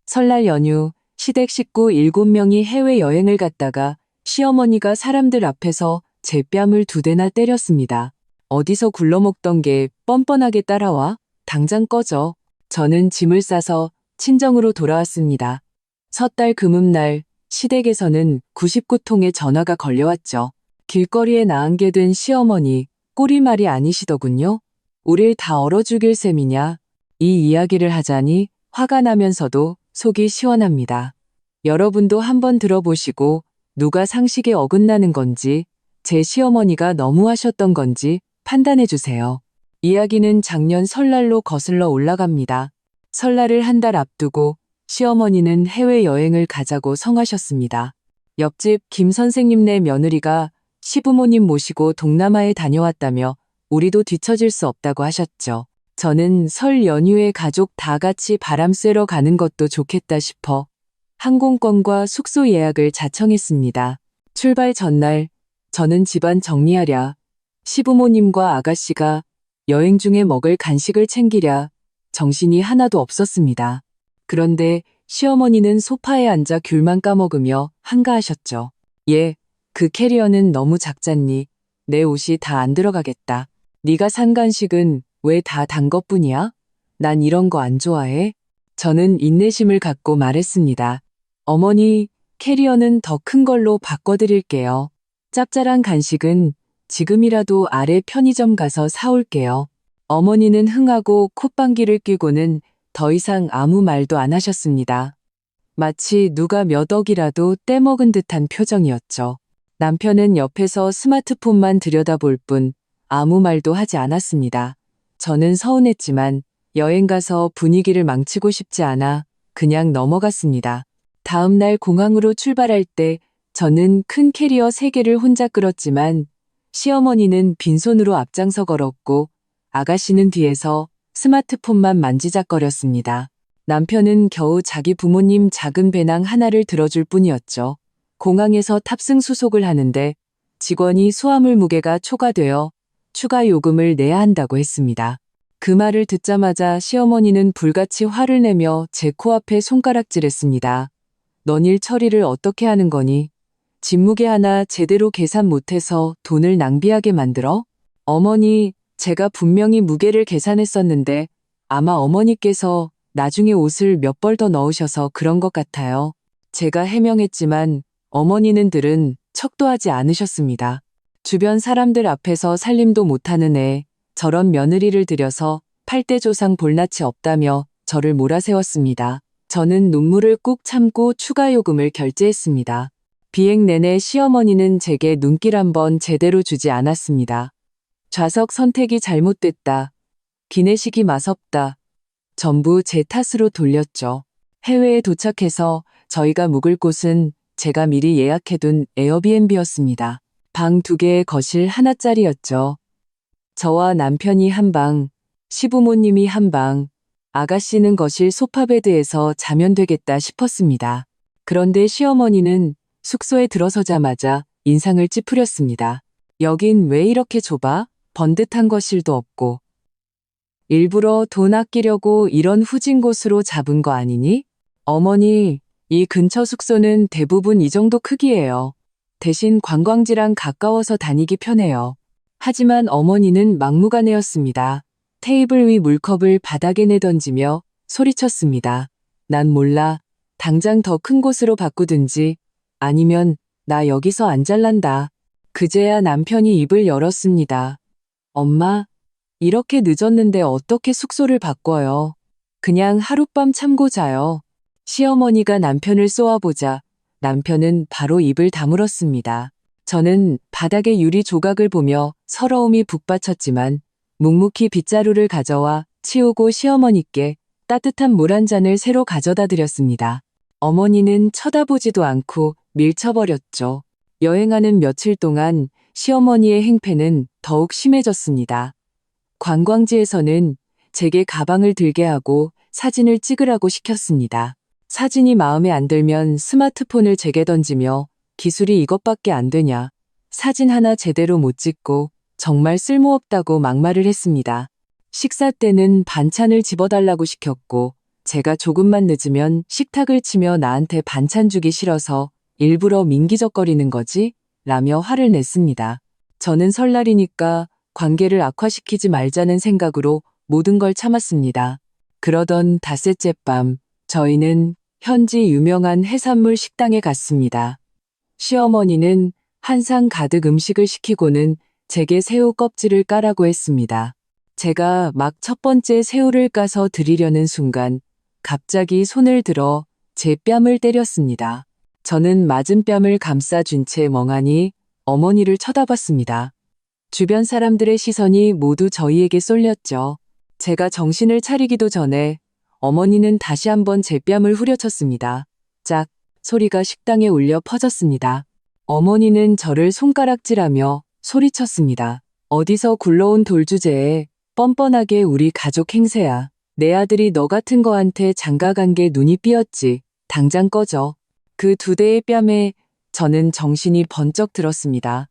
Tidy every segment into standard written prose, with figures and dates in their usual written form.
설날 연휴 시댁 식구 7명이 해외여행을 갔다가 시어머니가 사람들 앞에서 제 뺨을 2대나 때렸습니다. 어디서 굴러먹던 게 뻔뻔하게 따라와? 당장 꺼져. 저는 짐을 싸서 친정으로 돌아왔습니다. 섣달 금음날 시댁에서는 99통의 전화가 걸려왔죠. 길거리에 나앉게 된 시어머니, 꼬리말이 아니시더군요. 우릴 다 얼어 죽일 셈이냐. 이 이야기를 하자니 화가 나면서도 속이 시원합니다. 여러분도 한번 들어보시고 누가 상식에 어긋나는 건지, 제 시어머니가 너무하셨던 건지 판단해 주세요. 이야기는 작년 설날로 거슬러 올라갑니다. 설날을 한 달 앞두고 시어머니는 해외여행을 가자고 성하셨습니다. 옆집 김 선생님네 며느리가 시부모님 모시고 동남아에 다녀왔다며 우리도 뒤처질 수 없다고 하셨죠. 저는 설 연휴에 가족 다 같이 바람 쐬러 가는 것도 좋겠다 싶어 항공권과 숙소 예약을 자청했습니다. 출발 전날 저는 집안 정리하랴, 시부모님과 아가씨가 여행 중에 먹을 간식을 챙기랴 정신이 하나도 없었습니다. 그런데 시어머니는 소파에 앉아 귤만 까먹으며 한가하셨죠. 예, 그 캐리어는 너무 작잖니. 내 옷이 다 안 들어가겠다. 네가 산 간식은 왜 다 단 것뿐이야? 난 이런 거 안 좋아해. 저는 인내심을 갖고 말했습니다. 어머니, 캐리어는 더 큰 걸로 바꿔드릴게요. 짭짤한 간식은 지금이라도 아래 편의점 가서 사올게요. 어머니는 흥하고 콧방귀를 뀌고는 더 이상 아무 말도 안 하셨습니다. 마치 누가 몇 억이라도 떼먹은 듯한 표정이었죠. 남편은 옆에서 스마트폰만 들여다볼 뿐 아무 말도 하지 않았습니다. 저는 서운했지만 여행 가서 분위기를 망치고 싶지 않아 그냥 넘어갔습니다. 다음 날 공항으로 출발할 때 저는 큰 캐리어 3개를 혼자 끌었지만 시어머니는 빈손으로 앞장서 걸었고 아가씨는 뒤에서 스마트폰만 만지작거렸습니다. 남편은 겨우 자기 부모님 작은 배낭 하나를 들어줄 뿐이었죠. 공항에서 탑승 수속을 하는데 직원이 수화물 무게가 초과되어 추가 요금을 내야 한다고 했습니다. 그 말을 듣자마자 시어머니는 불같이 화를 내며 제 코앞에 손가락질했습니다. 넌 일 처리를 어떻게 하는 거니? 짐무게 하나 제대로 계산 못해서 돈을 낭비하게 만들어? 어머니, 제가 분명히 무게를 계산했었는데 아마 어머니께서 나중에 옷을 몇 벌 더 넣으셔서 그런 것 같아요. 제가 해명했지만 어머니는 들은 척도 하지 않으셨습니다. 주변 사람들 앞에서 살림도 못하는 애, 저런 며느리를 들여서 8대 조상 볼낯이 없다며 저를 몰아세웠습니다. 저는 눈물을 꾹 참고 추가 요금을 결제했습니다. 비행 내내 시어머니는 제게 눈길 한번 제대로 주지 않았습니다. 좌석 선택이 잘못됐다. 기내식이 맛없다. 전부 제 탓으로 돌렸죠. 해외에 도착해서 저희가 묵을 곳은 제가 미리 예약해둔 에어비앤비였습니다. 방 2개에 거실 하나짜리였죠. 저와 남편이 한 방, 시부모님이 한 방, 아가씨는 거실 소파베드에서 자면 되겠다 싶었습니다. 그런데 시어머니는 숙소에 들어서자마자 인상을 찌푸렸습니다. 여긴 왜 이렇게 좁아? 번듯한 거실도 없고. 일부러 돈 아끼려고 이런 후진 곳으로 잡은 거 아니니? 어머니, 이 근처 숙소는 대부분 이 정도 크기예요. 대신 관광지랑 가까워서 다니기 편해요. 하지만 어머니는 막무가내였습니다. 테이블 위 물컵을 바닥에 내던지며 소리쳤습니다. 난 몰라. 당장 더 큰 곳으로 바꾸든지 아니면 나 여기서 안 잘란다. 그제야 남편이 입을 열었습니다. 엄마, 이렇게 늦었는데 어떻게 숙소를 바꿔요? 그냥 하룻밤 참고 자요. 시어머니가 남편을 쏘아보자 남편은 바로 입을 다물었습니다. 저는 바닥의 유리 조각을 보며 서러움이 북받쳤지만 묵묵히 빗자루를 가져와 치우고 시어머니께 따뜻한 물 한 잔을 새로 가져다 드렸습니다. 어머니는 쳐다보지도 않고 밀쳐버렸죠. 여행하는 며칠 동안 시어머니의 행패는 더욱 심해졌습니다. 관광지에서는 제게 가방을 들게 하고 사진을 찍으라고 시켰습니다. 사진이 마음에 안 들면 스마트폰을 제게 던지며 기술이 이것밖에 안 되냐. 사진 하나 제대로 못 찍고 정말 쓸모없다고 막말을 했습니다. 식사 때는 반찬을 집어달라고 시켰고 제가 조금만 늦으면 식탁을 치며 나한테 반찬 주기 싫어서 일부러 민기적거리는 거지? 라며 화를 냈습니다. 저는 설날이니까 관계를 악화시키지 말자는 생각으로 모든 걸 참았습니다. 그러던 닷새째 밤, 저희는 현지 유명한 해산물 식당에 갔습니다. 시어머니는 한 상 가득 음식을 시키고는 제게 새우 껍질을 까라고 했습니다. 제가 막 첫 번째 새우를 까서 드리려는 순간 갑자기 손을 들어 제 뺨을 때렸습니다. 저는 맞은 뺨을 감싸준 채 멍하니 어머니를 쳐다봤습니다. 주변 사람들의 시선이 모두 저희에게 쏠렸죠. 제가 정신을 차리기도 전에 어머니는 다시 한번 제 뺨을 후려쳤습니다. 짝 소리가 식당에 울려 퍼졌습니다. 어머니는 저를 손가락질하며 소리쳤습니다. 어디서 굴러온 돌주제에 뻔뻔하게 우리 가족 행세야. 내 아들이 너 같은 거한테 장가간 게 눈이 삐었지. 당장 꺼져. 그 두 대의 뺨에 저는 정신이 번쩍 들었습니다.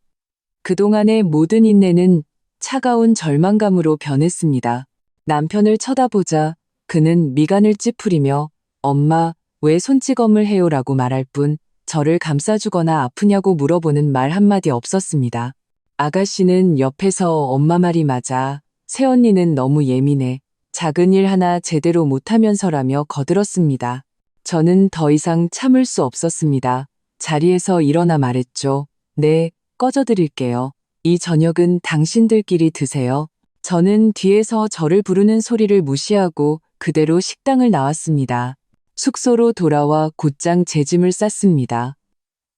그동안의 모든 인내는 차가운 절망감으로 변했습니다. 남편을 쳐다보자 그는 미간을 찌푸리며 엄마, 왜 손찌검을 해요라고 말할 뿐 저를 감싸주거나 아프냐고 물어보는 말 한마디 없었습니다. 아가씨는 옆에서 엄마 말이 맞아. 새언니는 너무 예민해. 작은 일 하나 제대로 못하면서라며 거들었습니다. 저는 더 이상 참을 수 없었습니다. 자리에서 일어나 말했죠. 네, 꺼져드릴게요. 이 저녁은 당신들끼리 드세요. 저는 뒤에서 저를 부르는 소리를 무시하고 그대로 식당을 나왔습니다. 숙소로 돌아와 곧장 제 짐을 쌌습니다.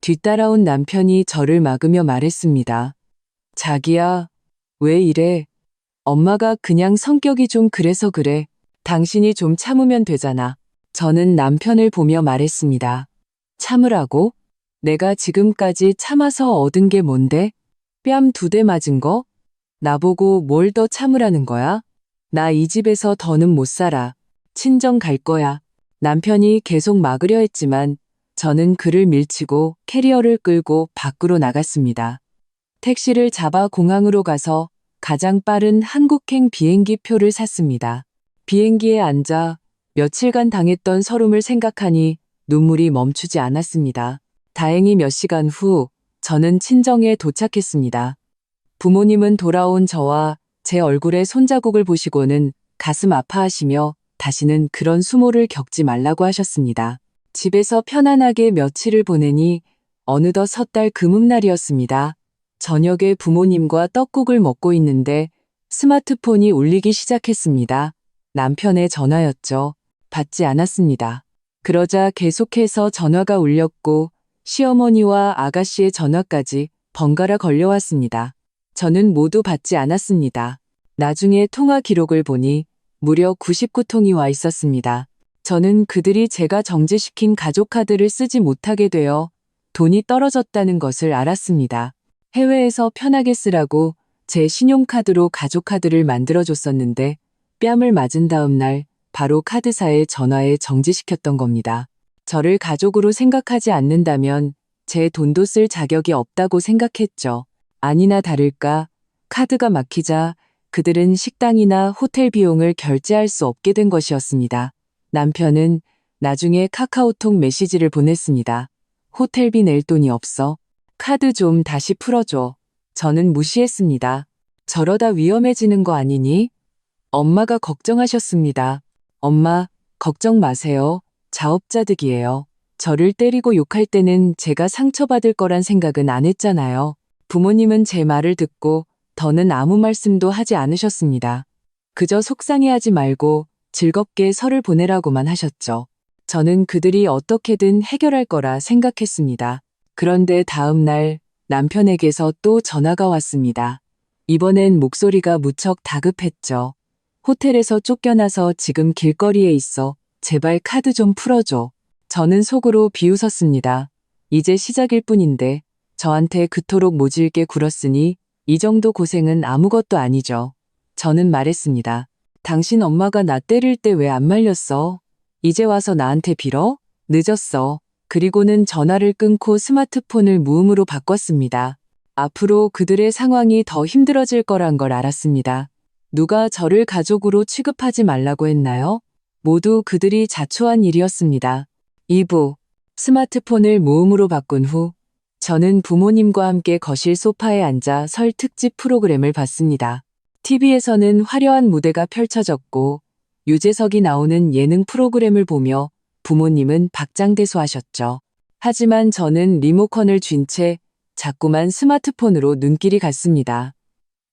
뒤따라온 남편이 저를 막으며 말했습니다. 자기야, 왜 이래? 엄마가 그냥 성격이 좀 그래서 그래. 당신이 좀 참으면 되잖아. 저는 남편을 보며 말했습니다. 참으라고? 내가 지금까지 참아서 얻은 게 뭔데? 뺨 두 대 맞은 거? 나보고 뭘 더 참으라는 거야? 나 이 집에서 더는 못 살아. 친정 갈 거야. 남편이 계속 막으려 했지만 저는 그를 밀치고 캐리어를 끌고 밖으로 나갔습니다. 택시를 잡아 공항으로 가서 가장 빠른 한국행 비행기 표를 샀습니다. 비행기에 앉아 며칠간 당했던 서름을 생각하니 눈물이 멈추지 않았습니다. 다행히 몇 시간 후 저는 친정에 도착했습니다. 부모님은 돌아온 저와 제 얼굴에 손자국을 보시고는 가슴 아파하시며 다시는 그런 수모를 겪지 말라고 하셨습니다. 집에서 편안하게 며칠을 보내니 어느덧 섣달 금음날이었습니다. 저녁에 부모님과 떡국을 먹고 있는데 스마트폰이 울리기 시작했습니다. 남편의 전화였죠. 받지 않았습니다. 그러자 계속해서 전화가 울렸고 시어머니와 아가씨의 전화까지 번갈아 걸려왔습니다. 저는 모두 받지 않았습니다. 나중에 통화 기록을 보니 무려 99통이 와 있었습니다. 저는 그들이 제가 정지시킨 가족카드를 쓰지 못하게 되어 돈이 떨어졌다는 것을 알았습니다. 해외에서 편하게 쓰라고 제 신용카드로 가족카드를 만들어줬었는데 뺨을 맞은 다음 날 바로 카드사에 전화해 정지시켰던 겁니다. 저를 가족으로 생각하지 않는다면 제 돈도 쓸 자격이 없다고 생각했죠. 아니나 다를까 카드가 막히자 그들은 식당이나 호텔 비용을 결제할 수 없게 된 것이었습니다. 남편은 나중에 카카오톡 메시지를 보냈습니다. 호텔비 낼 돈이 없어. 카드 좀 다시 풀어줘. 저는 무시했습니다. 저러다 위험해지는 거 아니니? 엄마가 걱정하셨습니다. 엄마, 걱정 마세요. 자업자득이에요. 저를 때리고 욕할 때는 제가 상처받을 거란 생각은 안 했잖아요. 부모님은 제 말을 듣고 더는 아무 말씀도 하지 않으셨습니다. 그저 속상해하지 말고 즐겁게 설을 보내라고만 하셨죠. 저는 그들이 어떻게든 해결할 거라 생각했습니다. 그런데 다음 날 남편에게서 또 전화가 왔습니다. 이번엔 목소리가 무척 다급했죠. 호텔에서 쫓겨나서 지금 길거리에 있어. 제발 카드 좀 풀어줘. 저는 속으로 비웃었습니다. 이제 시작일 뿐인데 저한테 그토록 모질게 굴었으니 이 정도 고생은 아무것도 아니죠. 저는 말했습니다. 당신 엄마가 나 때릴 때 왜 안 말렸어? 이제 와서 나한테 빌어? 늦었어. 그리고는 전화를 끊고 스마트폰을 무음으로 바꿨습니다. 앞으로 그들의 상황이 더 힘들어질 거란 걸 알았습니다. 누가 저를 가족으로 취급하지 말라고 했나요? 모두 그들이 자초한 일이었습니다. 2부. 스마트폰을 무음으로 바꾼 후 저는 부모님과 함께 거실 소파에 앉아 설 특집 프로그램을 봤습니다. TV에서는 화려한 무대가 펼쳐졌고 유재석이 나오는 예능 프로그램을 보며 부모님은 박장대소하셨죠. 하지만 저는 리모컨을 쥔 채 자꾸만 스마트폰으로 눈길이 갔습니다.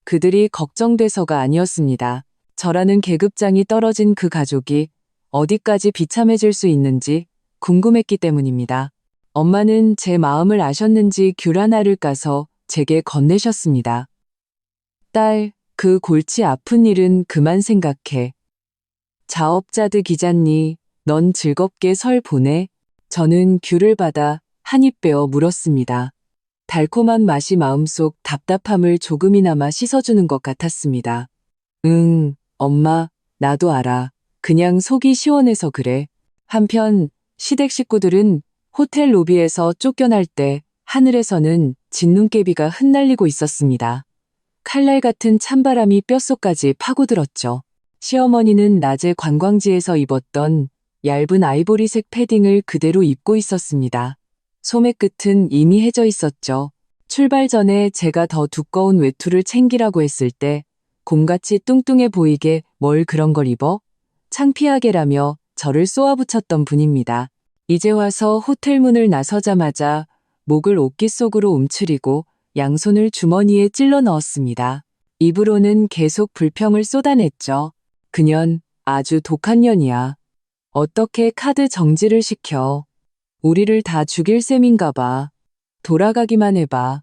그들이 걱정돼서가 아니었습니다. 저라는 계급장이 떨어진 그 가족이 어디까지 비참해질 수 있는지 궁금했기 때문입니다. 엄마는 제 마음을 아셨는지 귤 하나를 까서 제게 건네셨습니다. 딸, 그 골치 아픈 일은 그만 생각해. 자업자득 기잖니, 넌 즐겁게 설 보내? 저는 귤을 받아 한 입 베어 물었습니다. 달콤한 맛이 마음속 답답함을 조금이나마 씻어주는 것 같았습니다. 엄마, 나도 알아. 그냥 속이 시원해서 그래. 한편 시댁 식구들은 호텔 로비에서 쫓겨날 때 하늘에서는 진눈깨비가 흩날리고 있었습니다. 칼날 같은 찬바람이 뼛속까지 파고들었죠. 시어머니는 낮에 관광지에서 입었던 얇은 아이보리색 패딩을 그대로 입고 있었습니다. 소매 끝은 이미 해져 있었죠. 출발 전에 제가 더 두꺼운 외투를 챙기라고 했을 때 곰같이 뚱뚱해 보이게 뭘 그런 걸 입어? 창피하게라며 저를 쏘아붙였던 분입니다. 이제 와서 호텔 문을 나서자마자 목을 옷깃 속으로 움츠리고 양손을 주머니에 찔러 넣었습니다. 입으로는 계속 불평을 쏟아냈죠. 그년 아주 독한 년이야. 어떻게 카드 정지를 시켜. 우리를 다 죽일 셈인가 봐. 돌아가기만 해봐.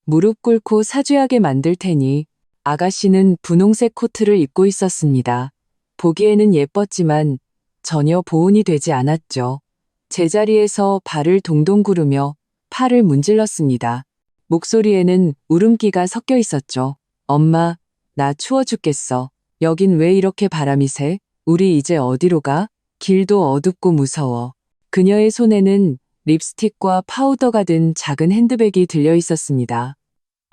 무릎 꿇고 사죄하게 만들 테니. 아가씨는 분홍색 코트를 입고 있었습니다. 보기에는 예뻤지만 전혀 보온이 되지 않았죠. 제자리에서 발을 동동 구르며 팔을 문질렀습니다. 목소리에는 울음기가 섞여 있었죠. 엄마, 나 추워 죽겠어. 여긴 왜 이렇게 바람이 새? 우리 이제 어디로 가? 길도 어둡고 무서워. 그녀의 손에는 립스틱과 파우더가 든 작은 핸드백이 들려 있었습니다.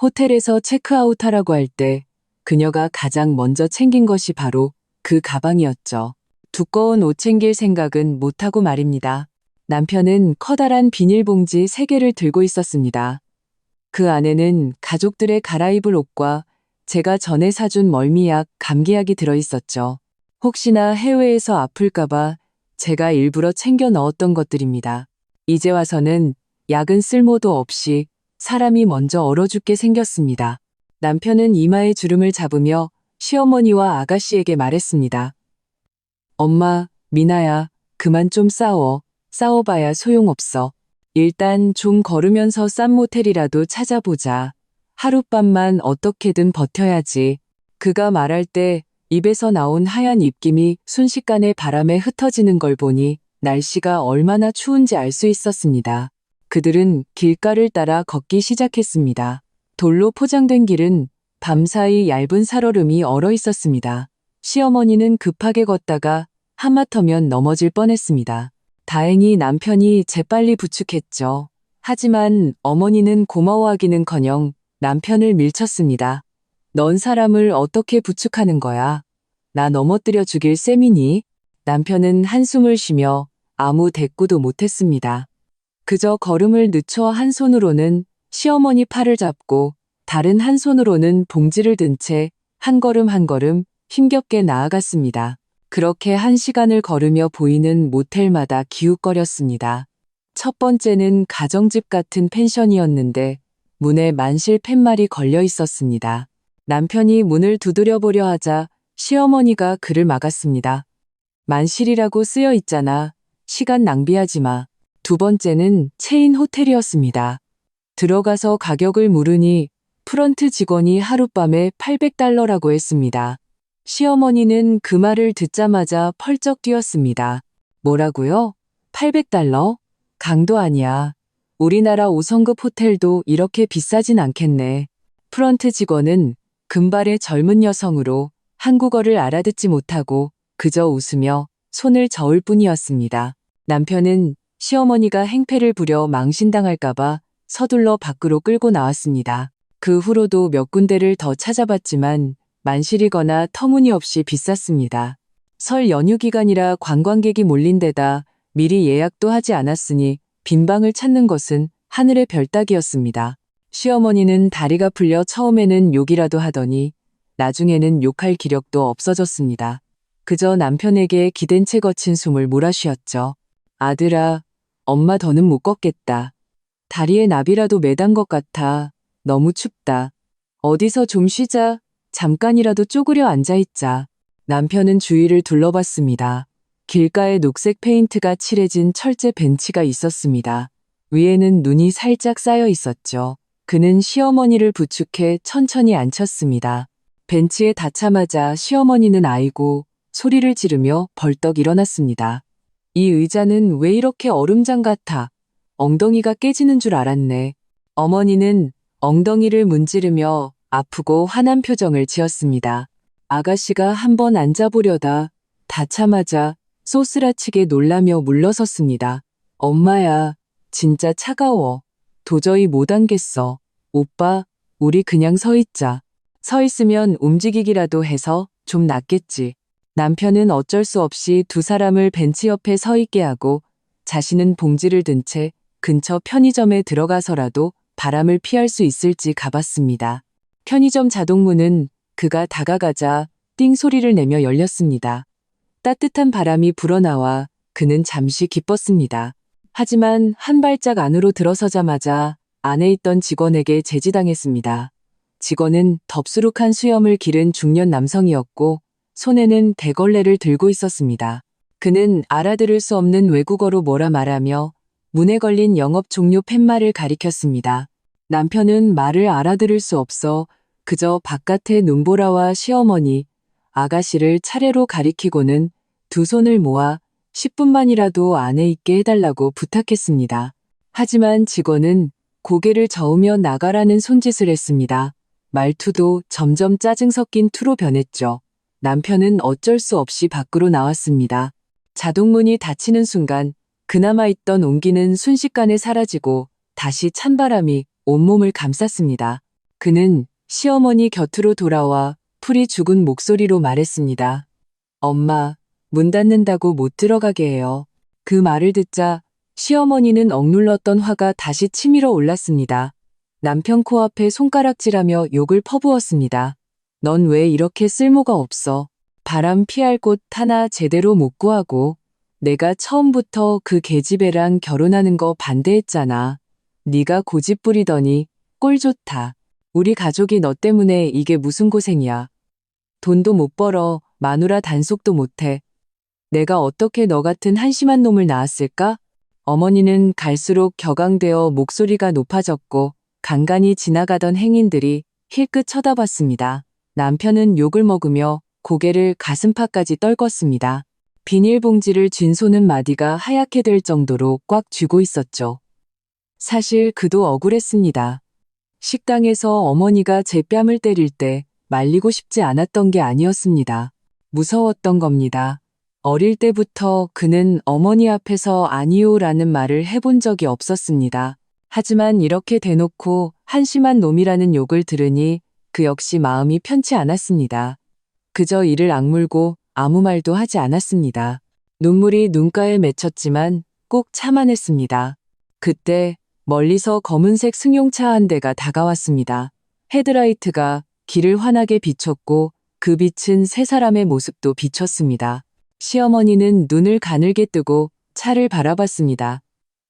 호텔에서 체크아웃하라고 할 때 그녀가 가장 먼저 챙긴 것이 바로 그 가방이었죠. 두꺼운 옷 챙길 생각은 못하고 말입니다. 남편은 커다란 비닐봉지 3개를 들고 있었습니다. 그 안에는 가족들의 갈아입을 옷과 제가 전에 사준 멀미약, 감기약이 들어있었죠. 혹시나 해외에서 아플까봐 제가 일부러 챙겨 넣었던 것들입니다. 이제 와서는 약은 쓸모도 없이 사람이 먼저 얼어 죽게 생겼습니다. 남편은 이마에 주름을 잡으며 시어머니와 아가씨에게 말했습니다. 엄마, 미나야, 그만 좀 싸워. 싸워봐야 소용없어. 일단 좀 걸으면서 싼 모텔이라도 찾아보자. 하룻밤만 어떻게든 버텨야지. 그가 말할 때 입에서 나온 하얀 입김이 순식간에 바람에 흩어지는 걸 보니 날씨가 얼마나 추운지 알 수 있었습니다. 그들은 길가를 따라 걷기 시작했습니다. 돌로 포장된 길은 밤사이 얇은 살얼음이 얼어 있었습니다. 시어머니는 급하게 걷다가 하마터면 넘어질 뻔했습니다. 다행히 남편이 재빨리 부축했죠. 하지만 어머니는 고마워하기는커녕 남편을 밀쳤습니다. 넌 사람을 어떻게 부축하는 거야? 나 넘어뜨려 죽일 셈이니? 남편은 한숨을 쉬며 아무 대꾸도 못했습니다. 그저 걸음을 늦춰 한 손으로는 시어머니 팔을 잡고 다른 한 손으로는 봉지를 든 채 한 걸음 한 걸음 힘겹게 나아갔습니다. 그렇게 1시간을 걸으며 보이는 모텔마다 기웃거렸습니다. 첫 번째는 가정집 같은 펜션이었는데 문에 만실 팻말이 걸려 있었습니다. 남편이 문을 두드려 보려 하자 시어머니가 그를 막았습니다. 만실이라고 쓰여 있잖아. 시간 낭비하지 마. 두 번째는 체인 호텔이었습니다. 들어가서 가격을 물으니 프런트 직원이 하룻밤에 $800라고 했습니다. 시어머니는 그 말을 듣자마자 펄쩍 뛰었습니다. 뭐라고요? $800? 강도 아니야. 우리나라 5성급 호텔도 이렇게 비싸진 않겠네. 프런트 직원은 금발의 젊은 여성으로 한국어를 알아듣지 못하고 그저 웃으며 손을 저을 뿐이었습니다. 남편은 시어머니가 행패를 부려 망신당할까봐 서둘러 밖으로 끌고 나왔습니다. 그 후로도 몇 군데를 더 찾아봤지만 만실이거나 터무니없이 비쌌습니다. 설 연휴 기간이라 관광객이 몰린 데다 미리 예약도 하지 않았으니 빈 방을 찾는 것은 하늘의 별 따기였습니다. 시어머니는 다리가 풀려 처음에는 욕이라도 하더니 나중에는 욕할 기력도 없어졌습니다. 그저 남편에게 기댄 채 거친 숨을 몰아쉬었죠. 아들아, 엄마 더는 못 걷겠다. 다리에 나비라도 매단 것 같아. 너무 춥다. 어디서 좀 쉬자. 잠깐이라도 쪼그려 앉아있자. 남편은 주위를 둘러봤습니다. 길가에 녹색 페인트가 칠해진 철제 벤치가 있었습니다. 위에는 눈이 살짝 쌓여 있었죠. 그는 시어머니를 부축해 천천히 앉혔습니다. 벤치에 닿자마자 시어머니는 아이고 소리를 지르며 벌떡 일어났습니다. 이 의자는 왜 이렇게 얼음장 같아? 엉덩이가 깨지는 줄 알았네. 어머니는 엉덩이를 문지르며 아프고 화난 표정을 지었습니다. 아가씨가 한번 앉아보려다 닿자마자 쏘스라치게 놀라며 물러섰습니다. 엄마야, 진짜 차가워. 도저히 못 앉겠어. 오빠, 우리 그냥 서 있자. 서 있으면 움직이기라도 해서 좀 낫겠지. 남편은 어쩔 수 없이 두 사람을 벤치 옆에 서 있게 하고 자신은 봉지를 든 채 근처 편의점에 들어가서라도 바람을 피할 수 있을지 가봤습니다. 편의점 자동문은 그가 다가가자 띵 소리를 내며 열렸습니다. 따뜻한 바람이 불어나와 그는 잠시 기뻤습니다. 하지만 한 발짝 안으로 들어서자마자 안에 있던 직원에게 제지당했습니다. 직원은 덥수룩한 수염을 기른 중년 남성이었고 손에는 대걸레를 들고 있었습니다. 그는 알아들을 수 없는 외국어로 뭐라 말하며 문에 걸린 영업 종료 팻말을 가리켰습니다. 남편은 말을 알아들을 수 없어 그저 바깥의 눈보라와 시어머니, 아가씨를 차례로 가리키고는 두 손을 모아 10분만이라도 안에 있게 해달라고 부탁했습니다. 하지만 직원은 고개를 저으며 나가라는 손짓을 했습니다. 말투도 점점 짜증 섞인 투로 변했죠. 남편은 어쩔 수 없이 밖으로 나왔습니다. 자동문이 닫히는 순간 그나마 있던 온기는 순식간에 사라지고 다시 찬바람이 온몸을 감쌌습니다. 그는 시어머니 곁으로 돌아와 풀이 죽은 목소리로 말했습니다. 엄마, 문 닫는다고 못 들어가게 해요. 그 말을 듣자 시어머니는 억눌렀던 화가 다시 치밀어 올랐습니다. 남편 코앞에 손가락질하며 욕을 퍼부었습니다. 넌 왜 이렇게 쓸모가 없어? 바람 피할 곳 하나 제대로 못 구하고 내가 처음부터 그 계집애랑 결혼하는 거 반대했잖아. 네가 고집 부리더니 꼴 좋다. 우리 가족이 너 때문에 이게 무슨 고생이야. 돈도 못 벌어 마누라 단속도 못해. 내가 어떻게 너 같은 한심한 놈을 낳았을까? 어머니는 갈수록 격앙되어 목소리가 높아졌고 간간히 지나가던 행인들이 힐끗 쳐다봤습니다. 남편은 욕을 먹으며 고개를 가슴팍까지 떨궜습니다. 비닐봉지를 쥔 손은 마디가 하얗게 될 정도로 꽉 쥐고 있었죠. 사실 그도 억울했습니다. 식당에서 어머니가 제 뺨을 때릴 때 말리고 싶지 않았던 게 아니었습니다. 무서웠던 겁니다. 어릴 때부터 그는 어머니 앞에서 아니요라는 말을 해본 적이 없었습니다. 하지만 이렇게 대놓고 한심한 놈이라는 욕을 들으니 그 역시 마음이 편치 않았습니다. 그저 이를 악물고 아무 말도 하지 않았습니다. 눈물이 눈가에 맺혔지만 꼭 참아냈습니다. 그때 멀리서 검은색 승용차 한 대가 다가왔습니다. 헤드라이트가 길을 환하게 비췄고 그 빛은 세 사람의 모습도 비췄습니다. 시어머니는 눈을 가늘게 뜨고 차를 바라봤습니다.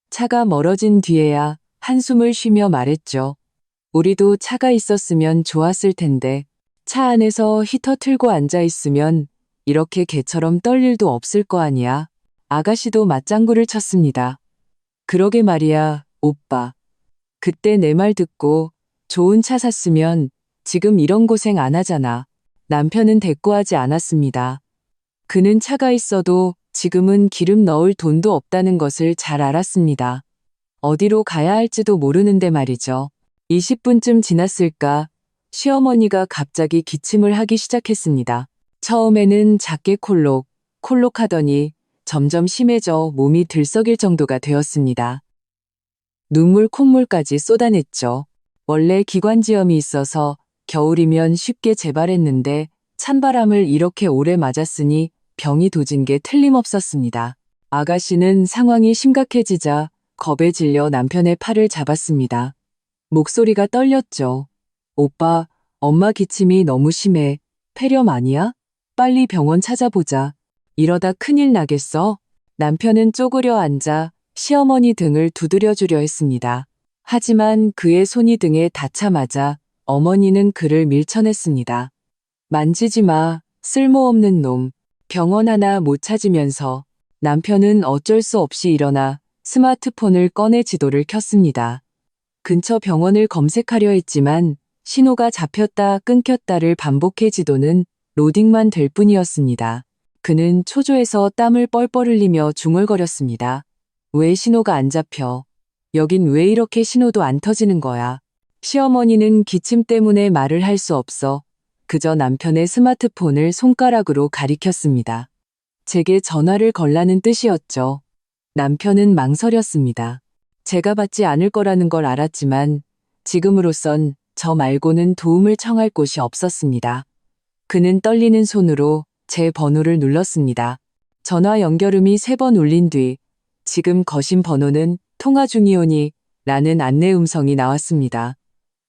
차가 멀어진 뒤에야 한숨을 쉬며 말했죠. 우리도 차가 있었으면 좋았을 텐데 차 안에서 히터 틀고 앉아 있으면 이렇게 개처럼 떨 일도 없을 거 아니야. 아가씨도 맞장구를 쳤습니다. 그러게 말이야, 오빠. 그때 내 말 듣고 좋은 차 샀으면 지금 이런 고생 안 하잖아. 남편은 대꾸하지 않았습니다. 그는 차가 있어도 지금은 기름 넣을 돈도 없다는 것을 잘 알았습니다. 어디로 가야 할지도 모르는데 말이죠. 20분쯤 지났을까 시어머니가 갑자기 기침을 하기 시작했습니다. 처음에는 작게 콜록 하더니 점점 심해져 몸이 들썩일 정도가 되었습니다. 눈물 콧물까지 쏟아냈죠. 원래 기관지염이 있어서 겨울이면 쉽게 재발했는데 찬바람을 이렇게 오래 맞았으니 병이 도진 게 틀림없었습니다. 아가씨는 상황이 심각해지자 겁에 질려 남편의 팔을 잡았습니다. 목소리가 떨렸죠. 오빠, 엄마 기침이 너무 심해. 폐렴 아니야? 빨리 병원 찾아보자. 이러다 큰일 나겠어? 남편은 쪼그려 앉아 시어머니 등을 두드려주려 했습니다. 하지만 그의 손이 등에 닿자마자 어머니는 그를 밀쳐냈습니다. 만지지 마, 쓸모없는 놈. 병원 하나 못 찾으면서 남편은 어쩔 수 없이 일어나 스마트폰을 꺼내 지도를 켰습니다. 근처 병원을 검색하려 했지만 신호가 잡혔다 끊겼다를 반복해 지도는 로딩만 될 뿐이었습니다. 그는 초조해서 땀을 뻘뻘 흘리며 중얼거렸습니다. 왜 신호가 안 잡혀? 여긴 왜 이렇게 신호도 안 터지는 거야? 시어머니는 기침 때문에 말을 할 수 없어 그저 남편의 스마트폰을 손가락으로 가리켰습니다. 제게 전화를 걸라는 뜻이었죠. 남편은 망설였습니다. 제가 받지 않을 거라는 걸 알았지만 지금으로선 저 말고는 도움을 청할 곳이 없었습니다. 그는 떨리는 손으로 제 번호를 눌렀습니다. 전화 연결음이 3번 울린 뒤 지금 거신 번호는 통화 중이오니 라는 안내 음성이 나왔습니다.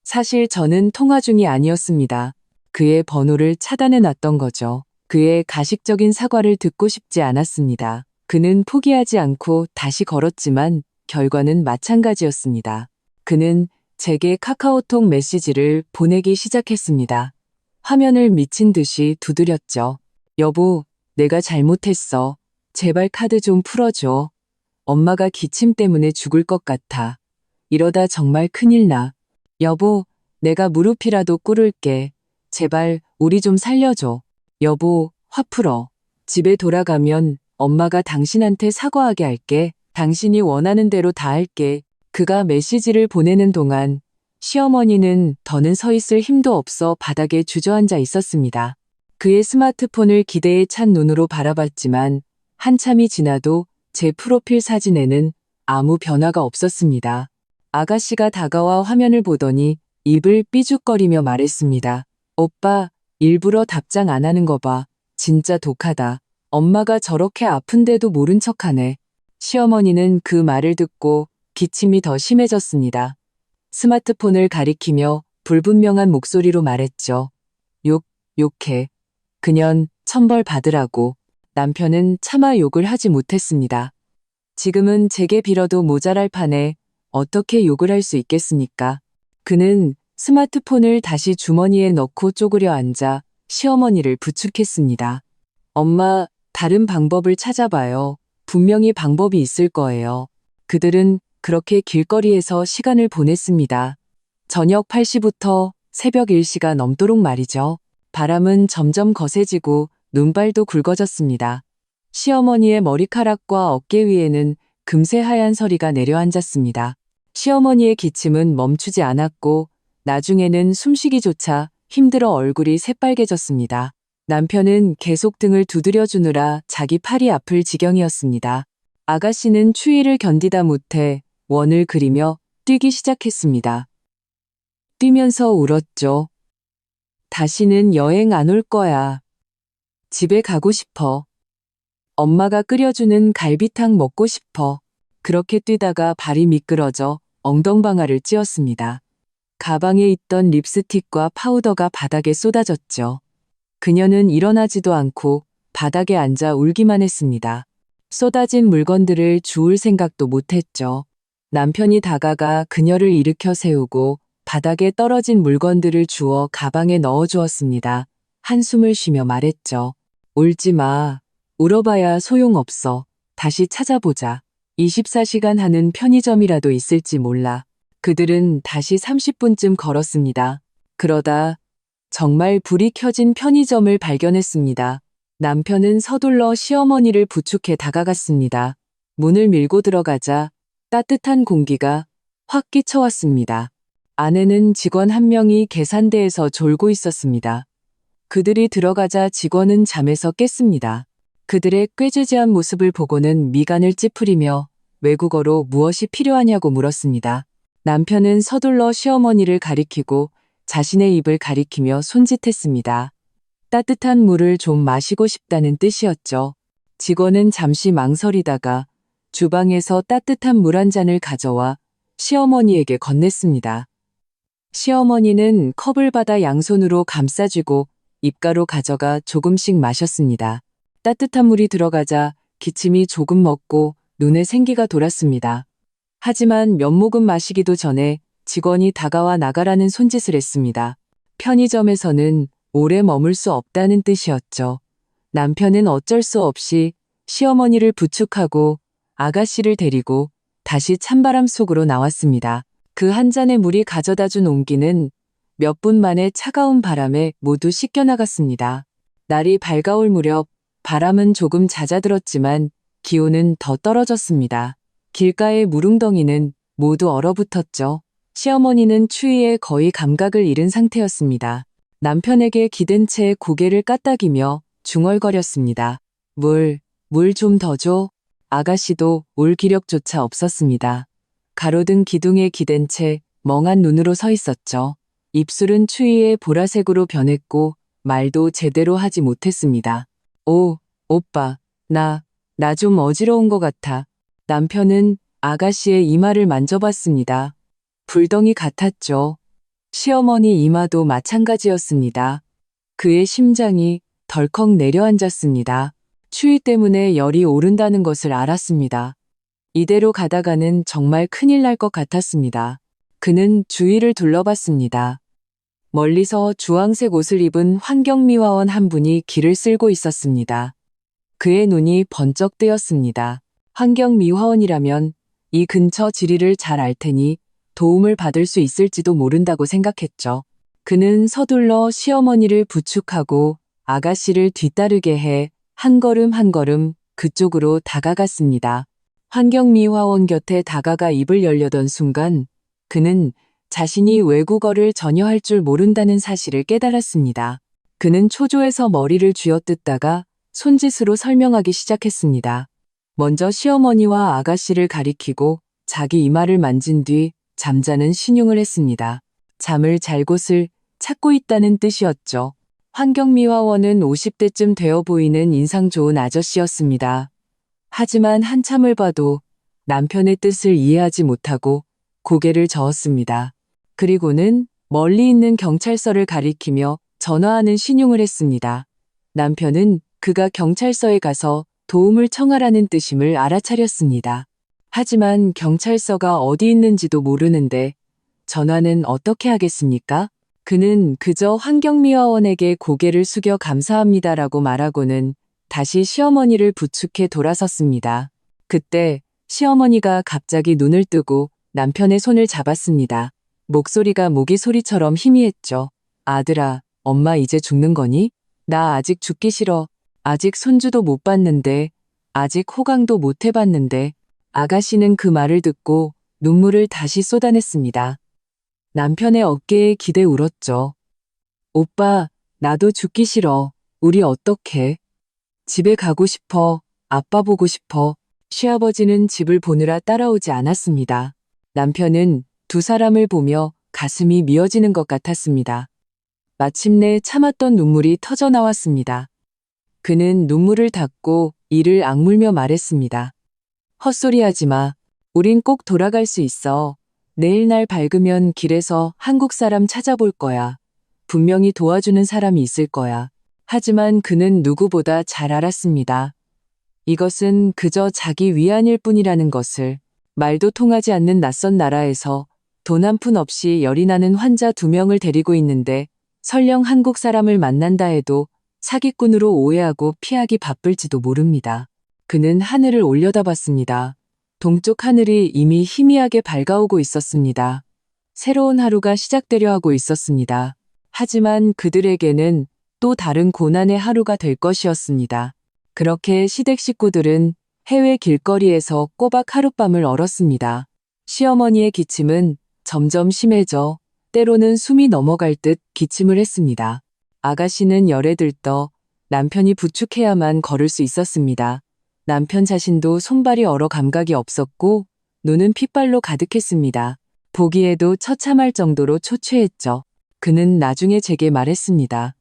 사실 저는 통화 중이 아니었습니다. 그의 번호를 차단해 놨던 거죠. 그의 가식적인 사과를 듣고 싶지 않았습니다. 그는 포기하지 않고 다시 걸었지만 결과는 마찬가지였습니다. 그는 제게 카카오톡 메시지를 보내기 시작했습니다. 화면을 미친 듯이 두드렸죠. 여보, 내가 잘못했어. 제발 카드 좀 풀어줘. 엄마가 기침 때문에 죽을 것 같아. 이러다 정말 큰일 나. 여보, 내가 무릎이라도 꿇을게. 제발 우리 좀 살려줘. 여보, 화 풀어. 집에 돌아가면 엄마가 당신한테 사과하게 할게. 당신이 원하는 대로 다 할게. 그가 메시지를 보내는 동안 시어머니는 더는 서 있을 힘도 없어 바닥에 주저앉아 있었습니다. 그의 스마트폰을 기대에 찬 눈으로 바라봤지만 한참이 지나도 제 프로필 사진에는 아무 변화가 없었습니다. 아가씨가 다가와 화면을 보더니 입을 삐죽거리며 말했습니다. 오빠, 일부러 답장 안 하는 거 봐. 진짜 독하다. 엄마가 저렇게 아픈데도 모른 척하네. 시어머니는 그 말을 듣고 기침이 더 심해졌습니다. 스마트폰을 가리키며 불분명한 목소리로 말했죠. 욕해. 그년 천벌 받으라고. 남편은 차마 욕을 하지 못했습니다. 지금은 제게 빌어도 모자랄 판에 어떻게 욕을 할 수 있겠습니까? 그는 스마트폰을 다시 주머니에 넣고 쪼그려 앉아 시어머니를 부축했습니다. 엄마, 다른 방법을 찾아봐요. 분명히 방법이 있을 거예요. 그들은 그렇게 길거리에서 시간을 보냈습니다. 저녁 8시부터 새벽 1시가 넘도록 말이죠. 바람은 점점 거세지고 눈발도 굵어졌습니다. 시어머니의 머리카락과 어깨 위에는 금세 하얀 서리가 내려앉았습니다. 시어머니의 기침은 멈추지 않았고 나중에는 숨쉬기조차 힘들어 얼굴이 새빨개졌습니다. 남편은 계속 등을 두드려주느라 자기 팔이 아플 지경이었습니다. 아가씨는 추위를 견디다 못해 원을 그리며 뛰기 시작했습니다. 뛰면서 울었죠. 다시는 여행 안 올 거야. 집에 가고 싶어. 엄마가 끓여주는 갈비탕 먹고 싶어. 그렇게 뛰다가 발이 미끄러져 엉덩방아를 찧었습니다. 가방에 있던 립스틱과 파우더가 바닥에 쏟아졌죠. 그녀는 일어나지도 않고 바닥에 앉아 울기만 했습니다. 쏟아진 물건들을 주울 생각도 못했죠. 남편이 다가가 그녀를 일으켜 세우고 바닥에 떨어진 물건들을 주워 가방에 넣어주었습니다. 한숨을 쉬며 말했죠. 울지 마. 울어봐야 소용없어. 다시 찾아보자. 24시간 하는 편의점이라도 있을지 몰라. 그들은 다시 30분쯤 걸었습니다. 그러다 정말 불이 켜진 편의점을 발견했습니다. 남편은 서둘러 시어머니를 부축해 다가갔습니다. 문을 밀고 들어가자 따뜻한 공기가 확 끼쳐왔습니다. 안에는 직원 한 명이 계산대에서 졸고 있었습니다. 그들이 들어가자 직원은 잠에서 깼습니다. 그들의 꾀죄죄한 모습을 보고는 미간을 찌푸리며 외국어로 무엇이 필요하냐고 물었습니다. 남편은 서둘러 시어머니를 가리키고 자신의 입을 가리키며 손짓했습니다. 따뜻한 물을 좀 마시고 싶다는 뜻이었죠. 직원은 잠시 망설이다가 주방에서 따뜻한 물 한 잔을 가져와 시어머니에게 건넸습니다. 시어머니는 컵을 받아 양손으로 감싸쥐고 입가로 가져가 조금씩 마셨습니다. 따뜻한 물이 들어가자 기침이 조금 멎고 눈에 생기가 돌았습니다. 하지만 몇 모금 마시기도 전에 직원이 다가와 나가라는 손짓을 했습니다. 편의점에서는 오래 머물 수 없다는 뜻이었죠. 남편은 어쩔 수 없이 시어머니를 부축하고 아가씨를 데리고 다시 찬바람 속으로 나왔습니다. 그 한 잔의 물이 가져다 준 온기는 몇 분 만에 차가운 바람에 모두 씻겨나갔습니다. 날이 밝아올 무렵 바람은 조금 잦아들었지만 기온은 더 떨어졌습니다. 길가의 물웅덩이는 모두 얼어붙었죠. 시어머니는 추위에 거의 감각을 잃은 상태였습니다. 남편에게 기댄 채 고개를 까딱이며 중얼거렸습니다. 물 좀 더 줘. 아가씨도 올 기력조차 없었습니다. 가로등 기둥에 기댄 채 멍한 눈으로 서 있었죠. 입술은 추위에 보라색으로 변했고 말도 제대로 하지 못했습니다. 오, 오빠, 나 좀 어지러운 것 같아. 남편은 아가씨의 이마를 만져봤습니다. 불덩이 같았죠. 시어머니 이마도 마찬가지였습니다. 그의 심장이 덜컥 내려앉았습니다. 추위 때문에 열이 오른다는 것을 알았습니다. 이대로 가다가는 정말 큰일 날 것 같았습니다. 그는 주위를 둘러봤습니다. 멀리서 주황색 옷을 입은 환경미화원 한 분이 길을 쓸고 있었습니다. 그의 눈이 번쩍 뜨였습니다. 환경미화원이라면 이 근처 지리를 잘 알 테니 도움을 받을 수 있을지도 모른다고 생각했죠. 그는 서둘러 시어머니를 부축하고 아가씨를 뒤따르게 해 한 걸음 한 걸음 그쪽으로 다가갔습니다. 환경미화원 곁에 다가가 입을 열려던 순간 그는 자신이 외국어를 전혀 할 줄 모른다는 사실을 깨달았습니다. 그는 초조해서 머리를 쥐어뜯다가 손짓으로 설명하기 시작했습니다. 먼저 시어머니와 아가씨를 가리키고 자기 이마를 만진 뒤 잠자는 신용을 했습니다. 잠을 잘 곳을 찾고 있다는 뜻이었죠. 환경미화원은 50대쯤 되어 보이는 인상 좋은 아저씨였습니다. 하지만 한참을 봐도 남편의 뜻을 이해하지 못하고 고개를 저었습니다. 그리고는 멀리 있는 경찰서를 가리키며 전화하는 신용을 했습니다. 남편은 그가 경찰서에 가서 도움을 청하라는 뜻임을 알아차렸습니다. 하지만 경찰서가 어디 있는지도 모르는데 전화는 어떻게 하겠습니까? 그는 그저 환경미화원에게 고개를 숙여 감사합니다라고 말하고는 다시 시어머니를 부축해 돌아섰습니다. 그때 시어머니가 갑자기 눈을 뜨고 남편의 손을 잡았습니다. 목소리가 모기 소리처럼 희미했죠. 아들아, 엄마 이제 죽는 거니? 나 아직 죽기 싫어. 아직 손주도 못 봤는데, 아직 호강도 못 해봤는데. 아가씨는 그 말을 듣고 눈물을 다시 쏟아냈습니다. 남편의 어깨에 기대 울었죠. 오빠, 나도 죽기 싫어. 우리 어떡해? 집에 가고 싶어. 아빠 보고 싶어. 시아버지는 집을 보느라 따라오지 않았습니다. 남편은 두 사람을 보며 가슴이 미어지는 것 같았습니다. 마침내 참았던 눈물이 터져 나왔습니다. 그는 눈물을 닦고 이를 악물며 말했습니다. 헛소리하지 마. 우린 꼭 돌아갈 수 있어. 내일 날 밝으면 길에서 한국 사람 찾아볼 거야. 분명히 도와주는 사람이 있을 거야. 하지만 그는 누구보다 잘 알았습니다. 이것은 그저 자기 위안일 뿐이라는 것을. 말도 통하지 않는 낯선 나라에서 돈 한 푼 없이 열이 나는 환자 2명을 데리고 있는데 설령 한국 사람을 만난다 해도 사기꾼으로 오해하고 피하기 바쁠지도 모릅니다. 그는 하늘을 올려다봤습니다. 동쪽 하늘이 이미 희미하게 밝아오고 있었습니다. 새로운 하루가 시작되려 하고 있었습니다. 하지만 그들에게는 또 다른 고난의 하루가 될 것이었습니다. 그렇게 시댁 식구들은 해외 길거리에서 꼬박 하룻밤을 얼었습니다. 시어머니의 기침은 점점 심해져 때로는 숨이 넘어갈 듯 기침을 했습니다. 아가씨는 열에 들떠 남편이 부축해야만 걸을 수 있었습니다. 남편 자신도 손발이 얼어 감각이 없었고 눈은 핏발로 가득했습니다. 보기에도 처참할 정도로 초췌했죠. 그는 나중에 제게 말했습니다.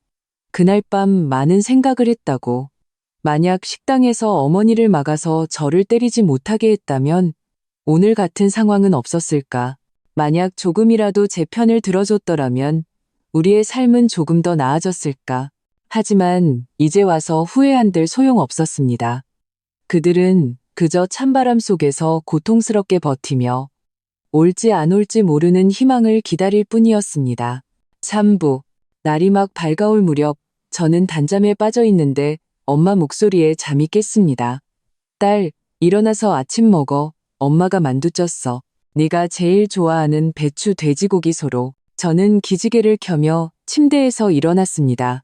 그날 밤 많은 생각을 했다고. 만약 식당에서 어머니를 막아서 저를 때리지 못하게 했다면 오늘 같은 상황은 없었을까? 만약 조금이라도 제 편을 들어줬더라면 우리의 삶은 조금 더 나아졌을까? 하지만 이제 와서 후회한들 소용없었습니다. 그들은 그저 찬바람 속에서 고통스럽게 버티며 올지 안 올지 모르는 희망을 기다릴 뿐이었습니다. 3부. 날이 막 밝아올 무렵 저는 단잠에 빠져 있는데 엄마 목소리에 잠이 깼습니다. 딸, 일어나서 아침 먹어. 엄마가 만두 쪘어. 네가 제일 좋아하는 배추 돼지고기 소로. 저는 기지개를 켜며 침대에서 일어났습니다.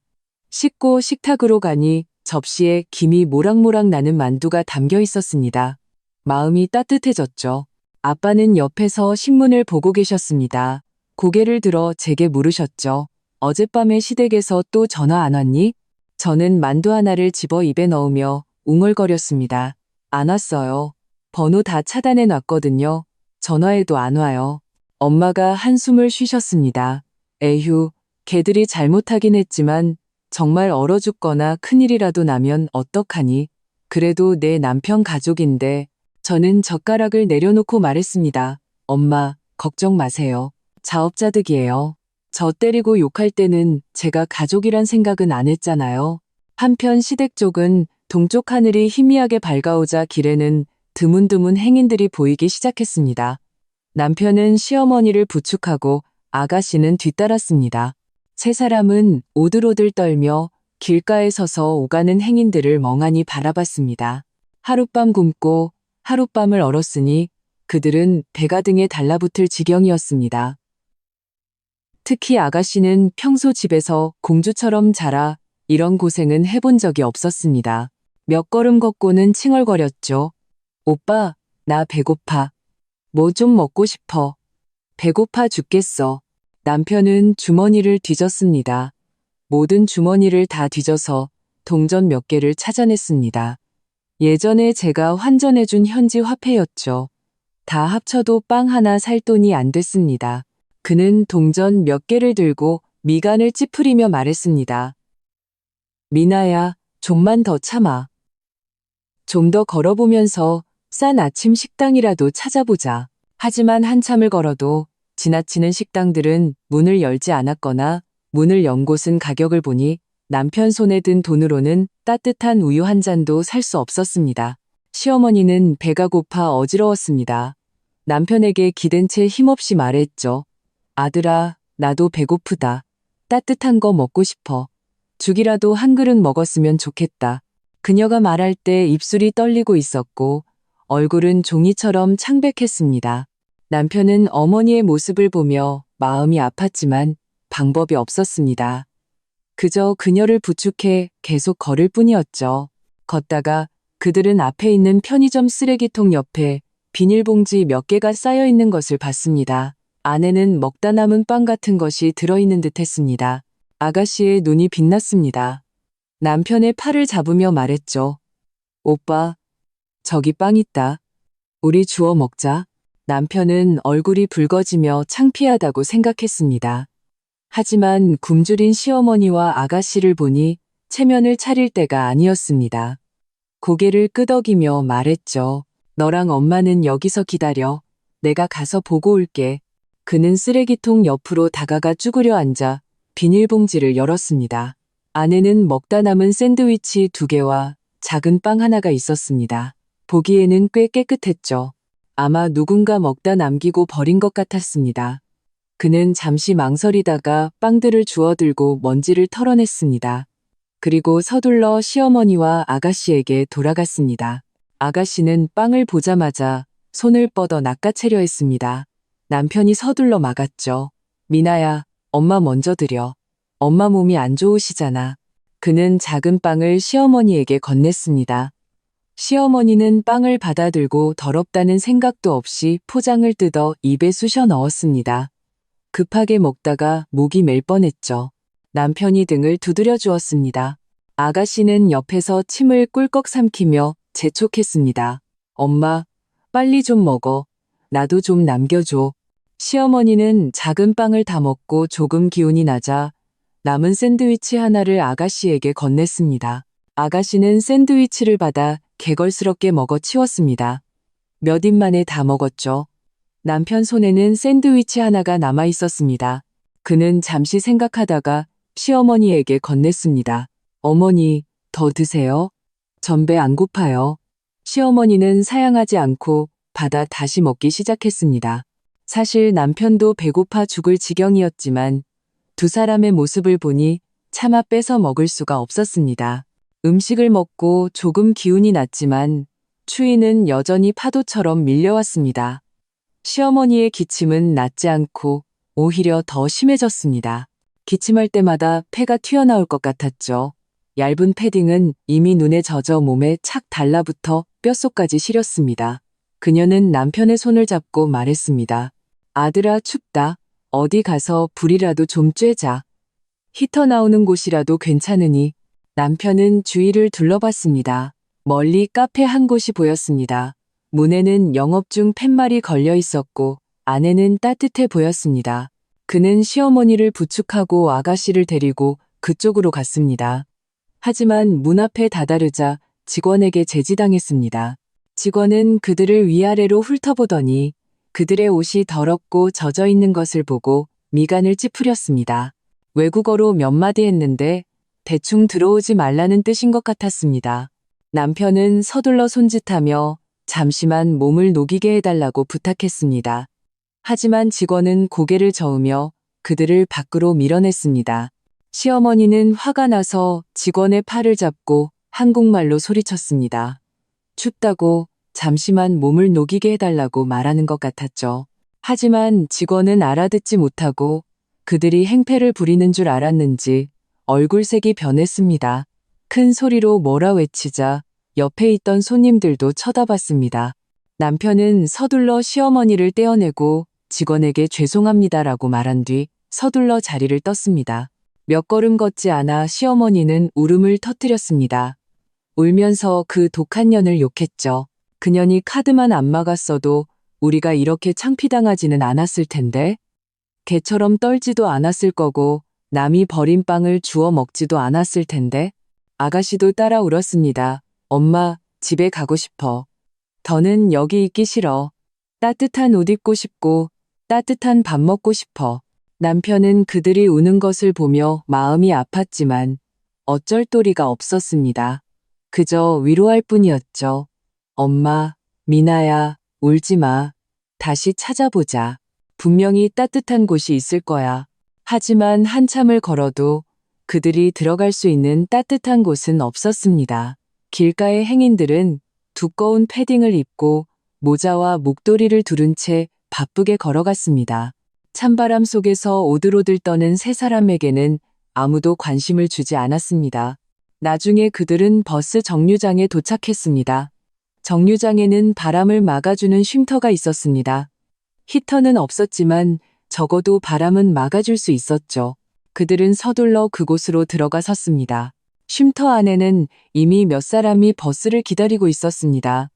씻고 식탁으로 가니 접시에 김이 모락모락 나는 만두가 담겨 있었습니다. 마음이 따뜻해졌죠. 아빠는 옆에서 신문을 보고 계셨습니다. 고개를 들어 제게 물으셨죠. 어젯밤에 시댁에서 또 전화 안 왔니? 저는 만두 하나를 집어 입에 넣으며 웅얼거렸습니다. 안 왔어요. 번호 다 차단해 놨거든요. 전화해도 안 와요. 엄마가 한숨을 쉬셨습니다. 에휴, 걔들이 잘못하긴 했지만 정말 얼어 죽거나 큰일이라도 나면 어떡하니? 그래도 내 남편 가족인데. 저는 젓가락을 내려놓고 말했습니다. 엄마, 걱정 마세요. 자업자득이에요. 저 때리고 욕할 때는 제가 가족이란 생각은 안 했잖아요. 한편 시댁 쪽은 동쪽 하늘이 희미하게 밝아오자 길에는 드문드문 행인들이 보이기 시작했습니다. 남편은 시어머니를 부축하고 아가씨는 뒤따랐습니다. 세 사람은 오들오들 떨며 길가에 서서 오가는 행인들을 멍하니 바라봤습니다. 하룻밤 굶고 하룻밤을 얼었으니 그들은 배가 등에 달라붙을 지경이었습니다. 특히 아가씨는 평소 집에서 공주처럼 자라 이런 고생은 해본 적이 없었습니다. 몇 걸음 걷고는 칭얼거렸죠. 오빠, 나 배고파. 뭐 좀 먹고 싶어. 배고파 죽겠어. 남편은 주머니를 뒤졌습니다. 모든 주머니를 다 뒤져서 동전 몇 개를 찾아냈습니다. 예전에 제가 환전해준 현지 화폐였죠. 다 합쳐도 빵 하나 살 돈이 안 됐습니다. 그는 동전 몇 개를 들고 미간을 찌푸리며 말했습니다. 미나야, 좀만 더 참아. 좀 더 걸어보면서 싼 아침 식당이라도 찾아보자. 하지만 한참을 걸어도 지나치는 식당들은 문을 열지 않았거나 문을 연 곳은 가격을 보니 남편 손에 든 돈으로는 따뜻한 우유 한 잔도 살 수 없었습니다. 시어머니는 배가 고파 어지러웠습니다. 남편에게 기댄 채 힘없이 말했죠. 아들아, 나도 배고프다. 따뜻한 거 먹고 싶어. 죽이라도 한 그릇 먹었으면 좋겠다. 그녀가 말할 때 입술이 떨리고 있었고 얼굴은 종이처럼 창백했습니다. 남편은 어머니의 모습을 보며 마음이 아팠지만 방법이 없었습니다. 그저 그녀를 부축해 계속 걸을 뿐이었죠. 걷다가 그들은 앞에 있는 편의점 쓰레기통 옆에 비닐봉지 몇 개가 쌓여 있는 것을 봤습니다. 안에는 먹다 남은 빵 같은 것이 들어있는 듯 했습니다. 아가씨의 눈이 빛났습니다. 남편의 팔을 잡으며 말했죠. 오빠, 저기 빵 있다. 우리 주워 먹자. 남편은 얼굴이 붉어지며 창피하다고 생각했습니다. 하지만 굶주린 시어머니와 아가씨를 보니 체면을 차릴 때가 아니었습니다. 고개를 끄덕이며 말했죠. 너랑 엄마는 여기서 기다려. 내가 가서 보고 올게. 그는 쓰레기통 옆으로 다가가 쭈그려 앉아 비닐봉지를 열었습니다. 안에는 먹다 남은 샌드위치 2개와 작은 빵 하나가 있었습니다. 보기에는 꽤 깨끗했죠. 아마 누군가 먹다 남기고 버린 것 같았습니다. 그는 잠시 망설이다가 빵들을 주워들고 먼지를 털어냈습니다. 그리고 서둘러 시어머니와 아가씨에게 돌아갔습니다. 아가씨는 빵을 보자마자 손을 뻗어 낚아채려 했습니다. 남편이 서둘러 막았죠. 미나야, 엄마 먼저 드려. 엄마 몸이 안 좋으시잖아. 그는 작은 빵을 시어머니에게 건넸습니다. 시어머니는 빵을 받아들고 더럽다는 생각도 없이 포장을 뜯어 입에 쑤셔 넣었습니다. 급하게 먹다가 목이 멜 뻔했죠. 남편이 등을 두드려 주었습니다. 아가씨는 옆에서 침을 꿀꺽 삼키며 재촉했습니다. 엄마, 빨리 좀 먹어. 나도 좀 남겨줘. 시어머니는 작은 빵을 다 먹고 조금 기운이 나자 남은 샌드위치 하나를 아가씨에게 건넸습니다. 아가씨는 샌드위치를 받아 개걸스럽게 먹어 치웠습니다. 몇 입 만에 다 먹었죠. 남편 손에는 샌드위치 하나가 남아 있었습니다. 그는 잠시 생각하다가 시어머니에게 건넸습니다. 어머니, 더 드세요. 전 배 안 고파요. 시어머니는 사양하지 않고 받아 다시 먹기 시작했습니다. 사실 남편도 배고파 죽을 지경이었지만 두 사람의 모습을 보니 차마 뺏어 먹을 수가 없었습니다. 음식을 먹고 조금 기운이 났지만 추위는 여전히 파도처럼 밀려왔습니다. 시어머니의 기침은 낫지 않고 오히려 더 심해졌습니다. 기침할 때마다 폐가 튀어나올 것 같았죠. 얇은 패딩은 이미 눈에 젖어 몸에 착 달라붙어 뼛속까지 시렸습니다. 그녀는 남편의 손을 잡고 말했습니다. 아들아, 춥다. 어디 가서 불이라도 좀 쬐자. 히터 나오는 곳이라도 괜찮으니. 남편은 주위를 둘러봤습니다. 멀리 카페 한 곳이 보였습니다. 문에는 영업 중 팻말이 걸려 있었고 안에는 따뜻해 보였습니다. 그는 시어머니를 부축하고 아가씨를 데리고 그쪽으로 갔습니다. 하지만 문 앞에 다다르자 직원에게 제지당했습니다. 직원은 그들을 위아래로 훑어보더니 그들의 옷이 더럽고 젖어 있는 것을 보고 미간을 찌푸렸습니다. 외국어로 몇 마디 했는데 대충 들어오지 말라는 뜻인 것 같았습니다. 남편은 서둘러 손짓하며 잠시만 몸을 녹이게 해달라고 부탁했습니다. 하지만 직원은 고개를 저으며 그들을 밖으로 밀어냈습니다. 시어머니는 화가 나서 직원의 팔을 잡고 한국말로 소리쳤습니다. 춥다고 잠시만 몸을 녹이게 해달라고 말하는 것 같았죠. 하지만 직원은 알아듣지 못하고 그들이 행패를 부리는 줄 알았는지 얼굴색이 변했습니다. 큰 소리로 뭐라 외치자 옆에 있던 손님들도 쳐다봤습니다. 남편은 서둘러 시어머니를 떼어내고 직원에게 죄송합니다라고 말한 뒤 서둘러 자리를 떴습니다. 몇 걸음 걷지 않아 시어머니는 울음을 터뜨렸습니다. 울면서 그 독한 년을 욕했죠. 그년이 카드만 안 막았어도 우리가 이렇게 창피당하지는 않았을 텐데. 개처럼 떨지도 않았을 거고 남이 버린 빵을 주워 먹지도 않았을 텐데. 아가씨도 따라 울었습니다. 엄마, 집에 가고 싶어. 더는 여기 있기 싫어. 따뜻한 옷 입고 싶고 따뜻한 밥 먹고 싶어. 남편은 그들이 우는 것을 보며 마음이 아팠지만 어쩔 도리가 없었습니다. 그저 위로할 뿐이었죠. 엄마, 미나야, 울지 마. 다시 찾아보자. 분명히 따뜻한 곳이 있을 거야. 하지만 한참을 걸어도 그들이 들어갈 수 있는 따뜻한 곳은 없었습니다. 길가의 행인들은 두꺼운 패딩을 입고 모자와 목도리를 두른 채 바쁘게 걸어갔습니다. 찬바람 속에서 오들오들 떠는 세 사람에게는 아무도 관심을 주지 않았습니다. 나중에 그들은 버스 정류장에 도착했습니다. 정류장에는 바람을 막아주는 쉼터가 있었습니다. 히터는 없었지만 적어도 바람은 막아줄 수 있었죠. 그들은 서둘러 그곳으로 들어가 섰습니다. 쉼터 안에는 이미 몇 사람이 버스를 기다리고 있었습니다.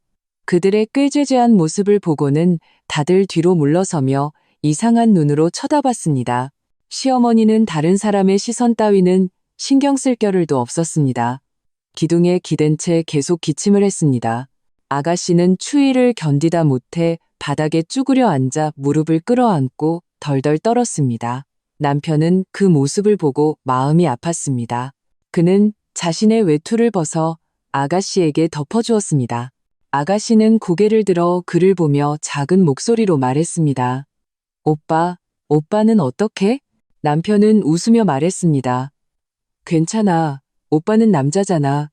그들의 꾀죄죄한 모습을 보고는 다들 뒤로 물러서며 이상한 눈으로 쳐다봤습니다. 시어머니는 다른 사람의 시선 따위는 신경 쓸 겨를도 없었습니다. 기둥에 기댄 채 계속 기침을 했습니다. 아가씨는 추위를 견디다 못해 바닥에 쭈그려 앉아 무릎을 끌어안고 덜덜 떨었습니다. 남편은 그 모습을 보고 마음이 아팠습니다. 그는 자신의 외투를 벗어 아가씨에게 덮어주었습니다. 아가씨는 고개를 들어 그를 보며 작은 목소리로 말했습니다. 오빠는 어떻게? 남편은 웃으며 말했습니다. 괜찮아. 오빠는 남자잖아.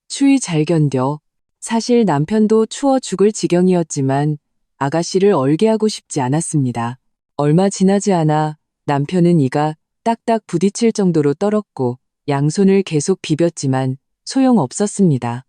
추위 잘 견뎌. 사실 남편도 추워 죽을 지경이었지만 아가씨를 얼게 하고 싶지 않았습니다. 얼마 지나지 않아 남편은 이가 딱딱 부딪힐 정도로 떨었고 양손을 계속 비볐지만 소용없었습니다.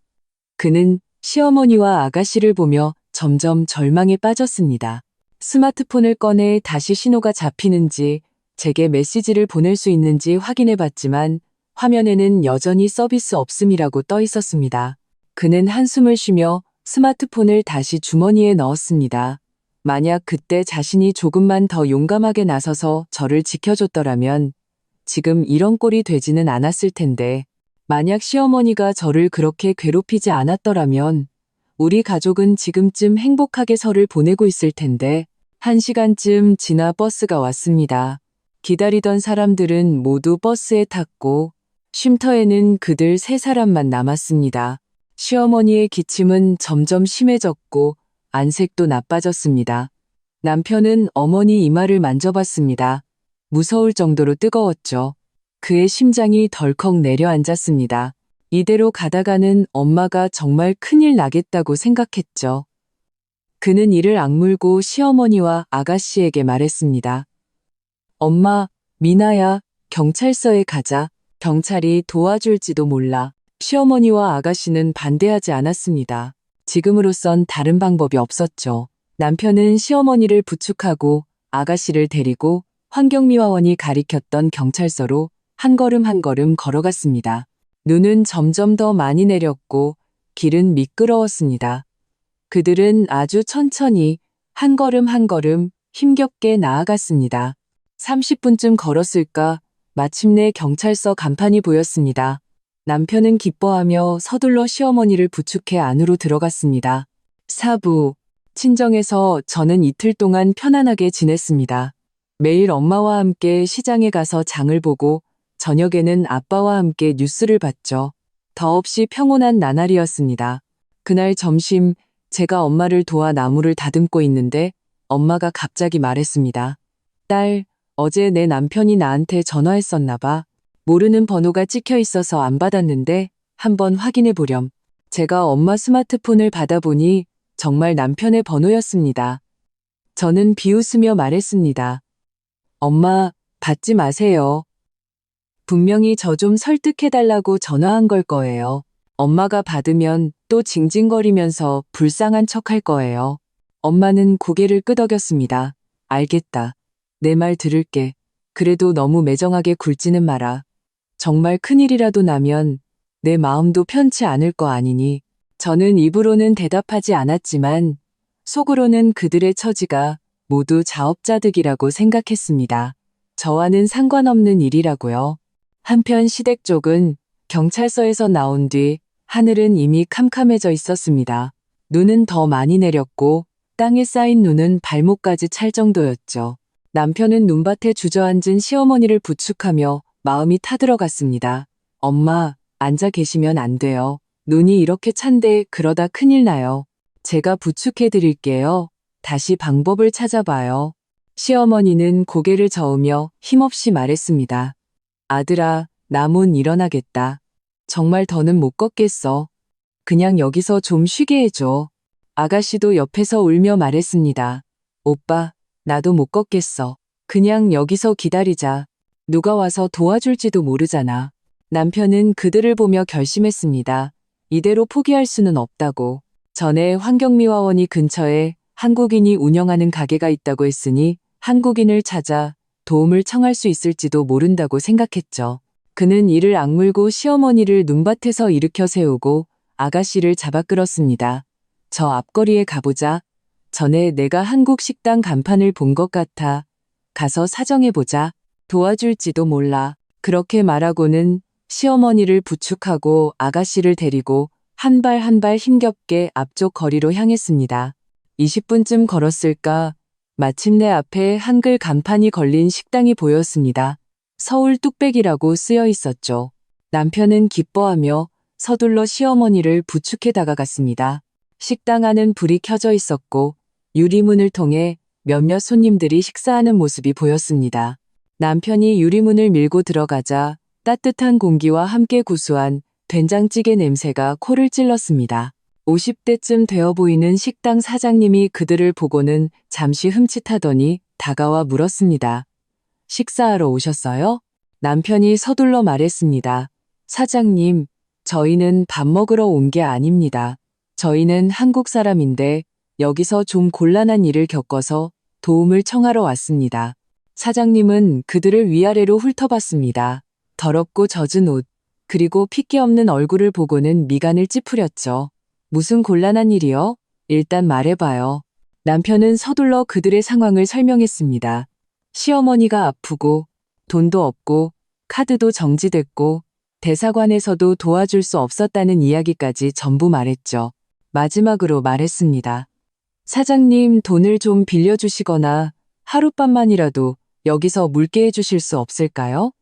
그는 시어머니와 아가씨를 보며 점점 절망에 빠졌습니다. 스마트폰을 꺼내 다시 신호가 잡히는지 제게 메시지를 보낼 수 있는지 확인해 봤지만 화면에는 여전히 서비스 없음이라고 떠 있었습니다. 그는 한숨을 쉬며 스마트폰을 다시 주머니에 넣었습니다. 만약 그때 자신이 조금만 더 용감하게 나서서 저를 지켜줬더라면 지금 이런 꼴이 되지는 않았을 텐데, 만약 시어머니가 저를 그렇게 괴롭히지 않았더라면 우리 가족은 지금쯤 행복하게 설을 보내고 있을 텐데. 1시간쯤 지나 버스가 왔습니다. 기다리던 사람들은 모두 버스에 탔고 쉼터에는 그들 3사람만 남았습니다. 시어머니의 기침은 점점 심해졌고 안색도 나빠졌습니다. 남편은 어머니 이마를 만져봤습니다. 무서울 정도로 뜨거웠죠. 그의 심장이 덜컥 내려앉았습니다. 이대로 가다가는 엄마가 정말 큰일 나겠다고 생각했죠. 그는 이를 악물고 시어머니와 아가씨에게 말했습니다. 엄마, 미나야, 경찰서에 가자. 경찰이 도와줄지도 몰라. 시어머니와 아가씨는 반대하지 않았습니다. 지금으로선 다른 방법이 없었죠. 남편은 시어머니를 부축하고 아가씨를 데리고 환경미화원이 가리켰던 경찰서로 한 걸음 한 걸음 걸어갔습니다. 눈은 점점 더 많이 내렸고 길은 미끄러웠습니다. 그들은 아주 천천히 한 걸음 한 걸음 힘겹게 나아갔습니다. 30분쯤 걸었을까 마침내 경찰서 간판이 보였습니다. 남편은 기뻐하며 서둘러 시어머니를 부축해 안으로 들어갔습니다. 사부, 친정에서 저는 이틀 동안 편안하게 지냈습니다. 매일 엄마와 함께 시장에 가서 장을 보고 저녁에는 아빠와 함께 뉴스를 봤죠. 더없이 평온한 나날이었습니다. 그날 점심 제가 엄마를 도와 나무를 다듬고 있는데 엄마가 갑자기 말했습니다. 딸, 어제 내 남편이 나한테 전화했었나 봐. 모르는 번호가 찍혀 있어서 안 받았는데 한번 확인해 보렴. 제가 엄마 스마트폰을 받아보니 정말 남편의 번호였습니다. 저는 비웃으며 말했습니다. 엄마, 받지 마세요. 분명히 저 좀 설득해달라고 전화한 걸 거예요. 엄마가 받으면 또 징징거리면서 불쌍한 척할 거예요. 엄마는 고개를 끄덕였습니다. 알겠다. 내 말 들을게. 그래도 너무 매정하게 굴지는 마라. 정말 큰일이라도 나면 내 마음도 편치 않을 거 아니니. 저는 입으로는 대답하지 않았지만 속으로는 그들의 처지가 모두 자업자득이라고 생각했습니다. 저와는 상관없는 일이라고요. 한편 시댁 쪽은 경찰서에서 나온 뒤 하늘은 이미 캄캄해져 있었습니다. 눈은 더 많이 내렸고 땅에 쌓인 눈은 발목까지 찰 정도였죠. 남편은 눈밭에 주저앉은 시어머니를 부축하며 마음이 타들어갔습니다. 엄마, 앉아 계시면 안 돼요. 눈이 이렇게 찬데 그러다 큰일 나요. 제가 부축해 드릴게요. 다시 방법을 찾아봐요. 시어머니는 고개를 저으며 힘없이 말했습니다. 아들아, 나 못 일어나겠다. 정말 더는 못 걷겠어. 그냥 여기서 좀 쉬게 해줘. 아가씨도 옆에서 울며 말했습니다. 오빠, 나도 못 걷겠어. 그냥 여기서 기다리자. 누가 와서 도와줄지도 모르잖아. 남편은 그들을 보며 결심했습니다. 이대로 포기할 수는 없다고. 전에 환경미화원이 근처에 한국인이 운영하는 가게가 있다고 했으니 한국인을 찾아 도움을 청할 수 있을지도 모른다고 생각했죠. 그는 이를 악물고 시어머니를 눈밭에서 일으켜 세우고 아가씨를 잡아 끌었습니다. 저 앞거리에 가보자. 전에 내가 한국 식당 간판을 본 것 같아. 가서 사정해보자. 도와줄지도 몰라. 그렇게 말하고는 시어머니를 부축하고 아가씨를 데리고 한 발 한 발 힘겹게 앞쪽 거리로 향했습니다. 20분쯤 걸었을까 마침내 앞에 한글 간판이 걸린 식당이 보였습니다. 서울 뚝배기라고 쓰여 있었죠. 남편은 기뻐하며 서둘러 시어머니를 부축해 다가갔습니다. 식당 안은 불이 켜져 있었고 유리문을 통해 몇몇 손님들이 식사하는 모습이 보였습니다. 남편이 유리문을 밀고 들어가자 따뜻한 공기와 함께 구수한 된장찌개 냄새가 코를 찔렀습니다. 50대쯤 되어 보이는 식당 사장님이 그들을 보고는 잠시 흠칫하더니 다가와 물었습니다. 식사하러 오셨어요? 남편이 서둘러 말했습니다. 사장님, 저희는 밥 먹으러 온 게 아닙니다. 저희는 한국 사람인데 여기서 좀 곤란한 일을 겪어서 도움을 청하러 왔습니다. 사장님은 그들을 위아래로 훑어봤습니다. 더럽고 젖은 옷, 그리고 핏기 없는 얼굴을 보고는 미간을 찌푸렸죠. 무슨 곤란한 일이요? 일단 말해봐요. 남편은 서둘러 그들의 상황을 설명했습니다. 시어머니가 아프고 돈도 없고 카드도 정지됐고 대사관에서도 도와줄 수 없었다는 이야기까지 전부 말했죠. 마지막으로 말했습니다. 사장님, 돈을 좀 빌려주시거나 하룻밤만이라도 여기서 묵게 해주실 수 없을까요?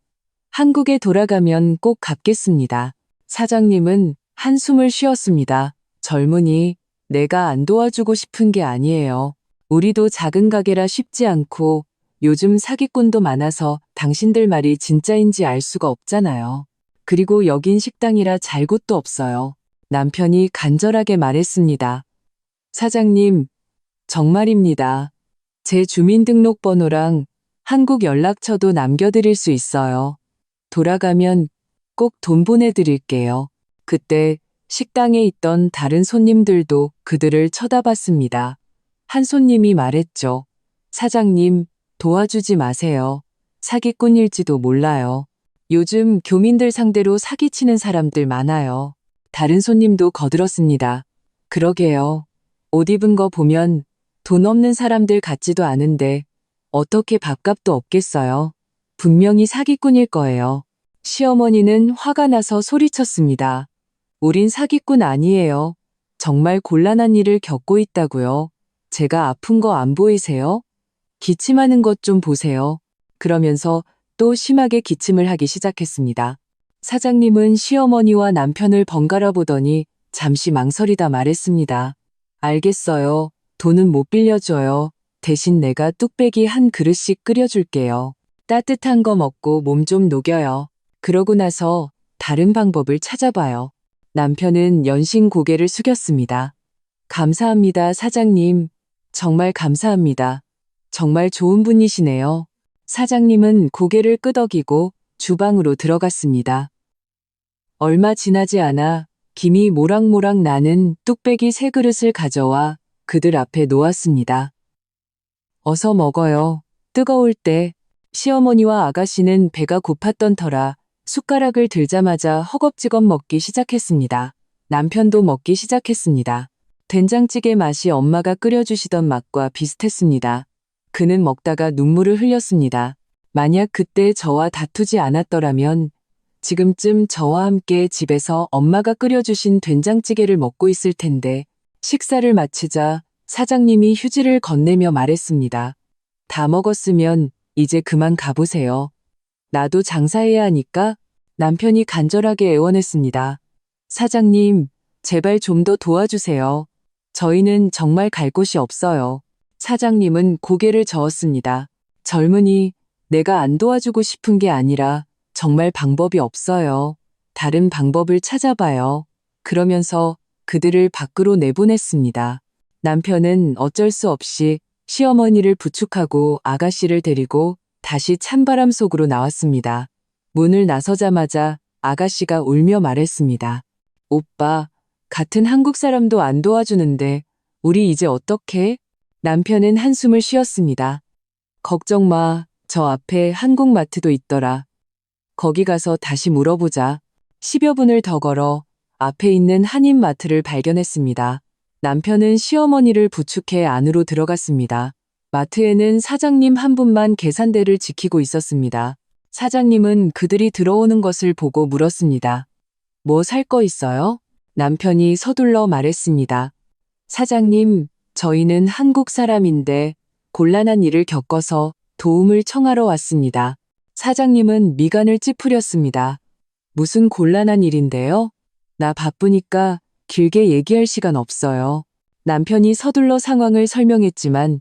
한국에 돌아가면 꼭 갚겠습니다. 사장님은 한숨을 쉬었습니다. 젊은이, 내가 안 도와주고 싶은 게 아니에요. 우리도 작은 가게라 쉽지 않고 요즘 사기꾼도 많아서 당신들 말이 진짜인지 알 수가 없잖아요. 그리고 여긴 식당이라 잘 곳도 없어요. 남편이 간절하게 말했습니다. 사장님, 정말입니다. 제 주민등록번호랑 한국 연락처도 남겨드릴 수 있어요. 돌아가면 꼭 돈 보내드릴게요. 그때 식당에 있던 다른 손님들도 그들을 쳐다봤습니다. 한 손님이 말했죠. 사장님, 도와주지 마세요. 사기꾼일지도 몰라요. 요즘 교민들 상대로 사기치는 사람들 많아요. 다른 손님도 거들었습니다. 그러게요. 옷 입은 거 보면 돈 없는 사람들 같지도 않은데 어떻게 밥값도 없겠어요. 분명히 사기꾼일 거예요. 시어머니는 화가 나서 소리쳤습니다. 우린 사기꾼 아니에요. 정말 곤란한 일을 겪고 있다고요. 제가 아픈 거 안 보이세요? 기침하는 것 좀 보세요. 그러면서 또 심하게 기침을 하기 시작했습니다. 사장님은 시어머니와 남편을 번갈아 보더니 잠시 망설이다 말했습니다. 알겠어요. 돈은 못 빌려줘요. 대신 내가 뚝배기 한 그릇씩 끓여줄게요. 따뜻한 거 먹고 몸 좀 녹여요. 그러고 나서 다른 방법을 찾아봐요. 남편은 연신 고개를 숙였습니다. 감사합니다, 사장님. 정말 감사합니다. 정말 좋은 분이시네요. 사장님은 고개를 끄덕이고 주방으로 들어갔습니다. 얼마 지나지 않아 김이 모락모락 나는 뚝배기 3그릇을 가져와 그들 앞에 놓았습니다. 어서 먹어요. 뜨거울 때. 시어머니와 아가씨는 배가 고팠던 터라 숟가락을 들자마자 허겁지겁 먹기 시작했습니다. 남편도 먹기 시작했습니다. 된장찌개 맛이 엄마가 끓여주시던 맛과 비슷했습니다. 그는 먹다가 눈물을 흘렸습니다. 만약 그때 저와 다투지 않았더라면 지금쯤 저와 함께 집에서 엄마가 끓여주신 된장찌개를 먹고 있을 텐데. 식사를 마치자 사장님이 휴지를 건네며 말했습니다. 다 먹었으면 이제 그만 가보세요. 나도 장사해야 하니까. 남편이 간절하게 애원했습니다. 사장님, 제발 좀 더 도와주세요. 저희는 정말 갈 곳이 없어요. 사장님은 고개를 저었습니다. 젊은이, 내가 안 도와주고 싶은 게 아니라 정말 방법이 없어요. 다른 방법을 찾아봐요. 그러면서 그들을 밖으로 내보냈습니다. 남편은 어쩔 수 없이 시어머니를 부축하고 아가씨를 데리고 다시 찬바람 속으로 나왔습니다. 문을 나서자마자 아가씨가 울며 말했습니다. 오빠, 같은 한국 사람도 안 도와주는데 우리 이제 어떡해? 남편은 한숨을 쉬었습니다. 걱정 마. 저 앞에 한국 마트도 있더라. 거기 가서 다시 물어보자. 10여 분을 더 걸어 앞에 있는 한인마트를 발견했습니다. 남편은 시어머니를 부축해 안으로 들어갔습니다. 마트에는 사장님 한 분만 계산대를 지키고 있었습니다. 사장님은 그들이 들어오는 것을 보고 물었습니다. 뭐 살 거 있어요? 남편이 서둘러 말했습니다. 사장님, 저희는 한국 사람인데 곤란한 일을 겪어서 도움을 청하러 왔습니다. 사장님은 미간을 찌푸렸습니다. 무슨 곤란한 일인데요? 나 바쁘니까 길게 얘기할 시간 없어요. 남편이 서둘러 상황을 설명했지만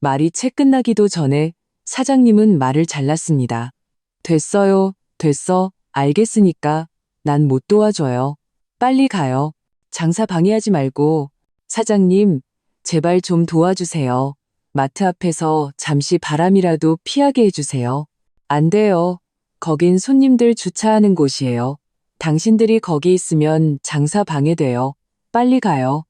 말이 채 끝나기도 전에 사장님은 말을 잘랐습니다. 됐어요. 됐어. 알겠으니까 난 못 도와줘요. 빨리 가요. 장사 방해하지 말고. 사장님, 제발 좀 도와주세요. 마트 앞에서 잠시 바람이라도 피하게 해주세요. 안 돼요. 거긴 손님들 주차하는 곳이에요. 당신들이 거기 있으면 장사 방해돼요. 빨리 가요.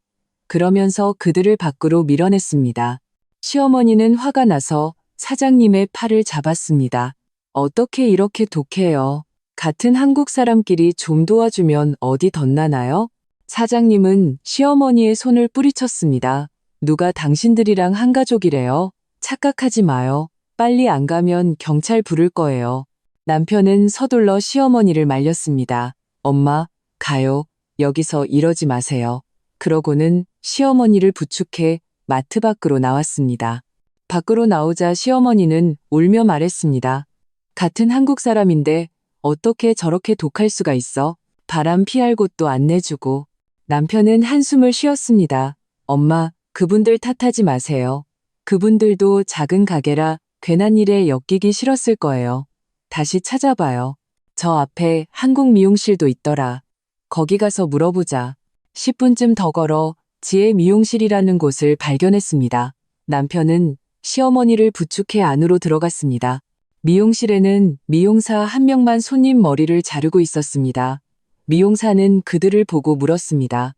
그러면서 그들을 밖으로 밀어냈습니다. 시어머니는 화가 나서 사장님의 팔을 잡았습니다. 어떻게 이렇게 독해요? 같은 한국 사람끼리 좀 도와주면 어디 덧나나요? 사장님은 시어머니의 손을 뿌리쳤습니다. 누가 당신들이랑 한 가족이래요? 착각하지 마요. 빨리 안 가면 경찰 부를 거예요. 남편은 서둘러 시어머니를 말렸습니다. 엄마, 가요. 여기서 이러지 마세요. 그러고는 시어머니를 부축해 마트 밖으로 나왔습니다. 밖으로 나오자 시어머니는 울며 말했습니다. 같은 한국 사람인데 어떻게 저렇게 독할 수가 있어? 바람 피할 곳도 안 내주고. 남편은 한숨을 쉬었습니다. 엄마, 그분들 탓하지 마세요. 그분들도 작은 가게라 괜한 일에 엮이기 싫었을 거예요. 다시 찾아봐요. 저 앞에 한국 미용실도 있더라. 거기 가서 물어보자. 10분쯤 더 걸어 지혜 미용실이라는 곳을 발견했습니다. 남편은 시어머니를 부축해 안으로 들어갔습니다. 미용실에는 미용사 한 명만 손님 머리를 자르고 있었습니다. 미용사는 그들을 보고 물었습니다.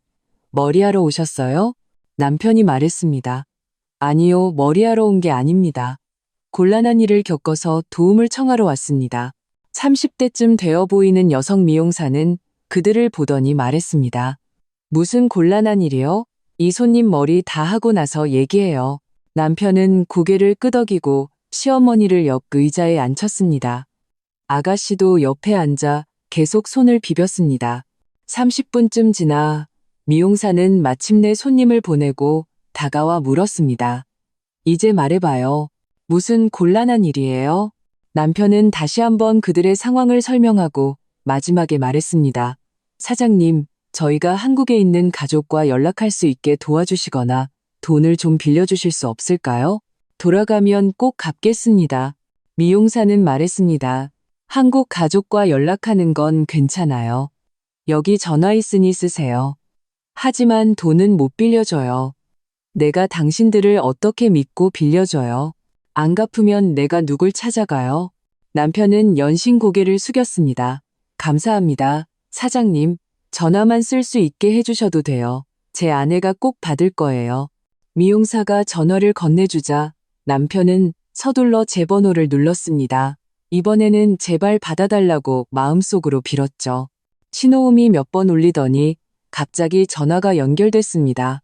머리하러 오셨어요? 남편이 말했습니다. 아니요, 머리하러 온 게 아닙니다. 곤란한 일을 겪어서 도움을 청하러 왔습니다. 30대쯤 되어 보이는 여성 미용사는 그들을 보더니 말했습니다. 무슨 곤란한 일이요? 이 손님 머리 다 하고 나서 얘기해요. 남편은 고개를 끄덕이고 시어머니를 옆 의자에 앉혔습니다. 아가씨도 옆에 앉아 계속 손을 비볐습니다. 30분쯤 지나 미용사는 마침내 손님을 보내고 다가와 물었습니다. 이제 말해봐요. 무슨 곤란한 일이에요? 남편은 다시 한번 그들의 상황을 설명하고 마지막에 말했습니다. 사장님, 저희가 한국에 있는 가족과 연락할 수 있게 도와주시거나 돈을 좀 빌려주실 수 없을까요? 돌아가면 꼭 갚겠습니다. 미용사는 말했습니다. 한국 가족과 연락하는 건 괜찮아요. 여기 전화 있으니 쓰세요. 하지만 돈은 못 빌려줘요. 내가 당신들을 어떻게 믿고 빌려줘요? 안 갚으면 내가 누굴 찾아가요? 남편은 연신 고개를 숙였습니다. 감사합니다. 사장님, 전화만 쓸 수 있게 해주셔도 돼요. 제 아내가 꼭 받을 거예요. 미용사가 전화를 건네주자 남편은 서둘러 제 번호를 눌렀습니다. 이번에는 제발 받아달라고 마음속으로 빌었죠. 신호음이 몇 번 울리더니 갑자기 전화가 연결됐습니다.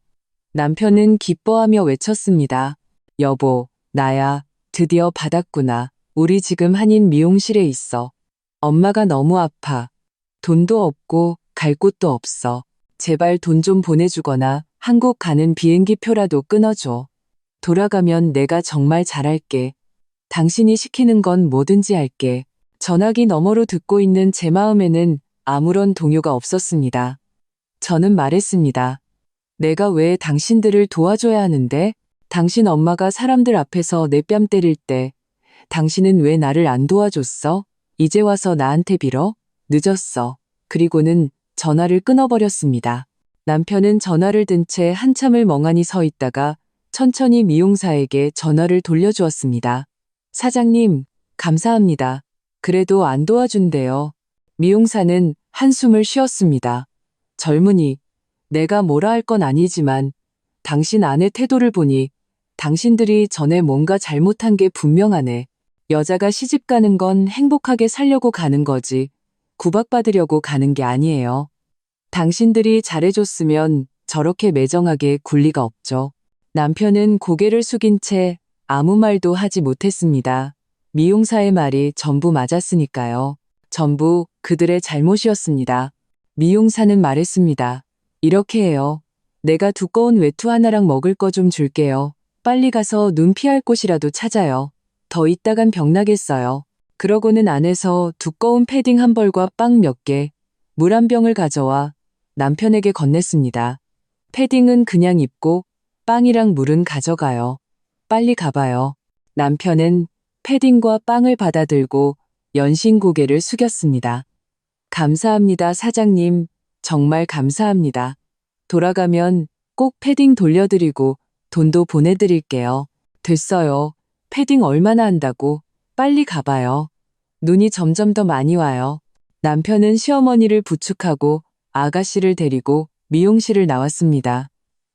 남편은 기뻐하며 외쳤습니다. 여보, 나야. 드디어 받았구나. 우리 지금 한인 미용실에 있어. 엄마가 너무 아파. 돈도 없고 갈 곳도 없어. 제발 돈 좀 보내주거나 한국 가는 비행기 표라도 끊어줘. 돌아가면 내가 정말 잘할게. 당신이 시키는 건 뭐든지 할게. 전화기 너머로 듣고 있는 제 마음에는 아무런 동요가 없었습니다. 저는 말했습니다. 내가 왜 당신들을 도와줘야 하는데? 당신 엄마가 사람들 앞에서 내 뺨 때릴 때 당신은 왜 나를 안 도와줬어? 이제 와서 나한테 빌어? 늦었어. 그리고는 전화를 끊어버렸습니다. 남편은 전화를 든 채 한참을 멍하니 서 있다가 천천히 미용사에게 전화를 돌려주었습니다. 사장님, 감사합니다. 그래도 안 도와준대요. 미용사는 한숨을 쉬었습니다. 젊은이, 내가 뭐라 할 건 아니지만 당신 아내 태도를 보니 당신들이 전에 뭔가 잘못한 게 분명하네. 여자가 시집 가는 건 행복하게 살려고 가는 거지 구박받으려고 가는 게 아니에요. 당신들이 잘해줬으면 저렇게 매정하게 굴 리가 없죠. 남편은 고개를 숙인 채 아무 말도 하지 못했습니다. 미용사의 말이 전부 맞았으니까요. 전부 그들의 잘못이었습니다. 미용사는 말했습니다. 이렇게 해요. 내가 두꺼운 외투 하나랑 먹을 거 좀 줄게요. 빨리 가서 눈 피할 곳이라도 찾아요. 더 있다간 병나겠어요. 그러고는 안에서 두꺼운 패딩 한 벌과 빵 몇 개, 물 한 병을 가져와 남편에게 건넸습니다. 패딩은 그냥 입고 빵이랑 물은 가져가요. 빨리 가봐요. 남편은 패딩과 빵을 받아들고 연신 고개를 숙였습니다. 감사합니다, 사장님. 정말 감사합니다. 돌아가면 꼭 패딩 돌려드리고 돈도 보내드릴게요. 됐어요. 패딩 얼마나 한다고? 빨리 가봐요. 눈이 점점 더 많이 와요. 남편은 시어머니를 부축하고 아가씨를 데리고 미용실을 나왔습니다.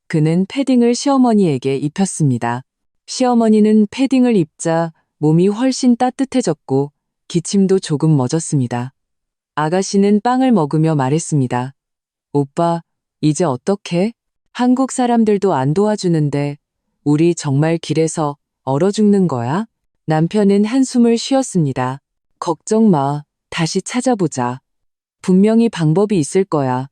그는 패딩을 시어머니에게 입혔습니다. 시어머니는 패딩을 입자 몸이 훨씬 따뜻해졌고 기침도 조금 멎었습니다. 아가씨는 빵을 먹으며 말했습니다. 오빠, 이제 어떡해? 한국 사람들도 안 도와주는데 우리 정말 길에서 얼어 죽는 거야? 남편은 한숨을 쉬었습니다. 걱정 마. 다시 찾아보자. 분명히 방법이 있을 거야.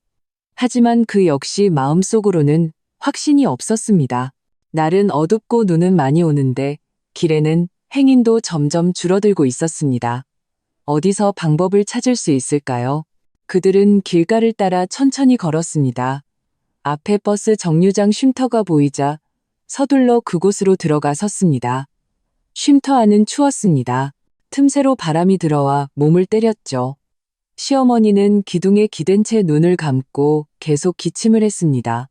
하지만 그 역시 마음속으로는 확신이 없었습니다. 날은 어둡고 눈은 많이 오는데 길에는 행인도 점점 줄어들고 있었습니다. 어디서 방법을 찾을 수 있을까요? 그들은 길가를 따라 천천히 걸었습니다. 앞에 버스 정류장 쉼터가 보이자 서둘러 그곳으로 들어가 섰습니다. 쉼터 안은 추웠습니다. 틈새로 바람이 들어와 몸을 때렸죠. 시어머니는 기둥에 기댄 채 눈을 감고 계속 기침을 했습니다.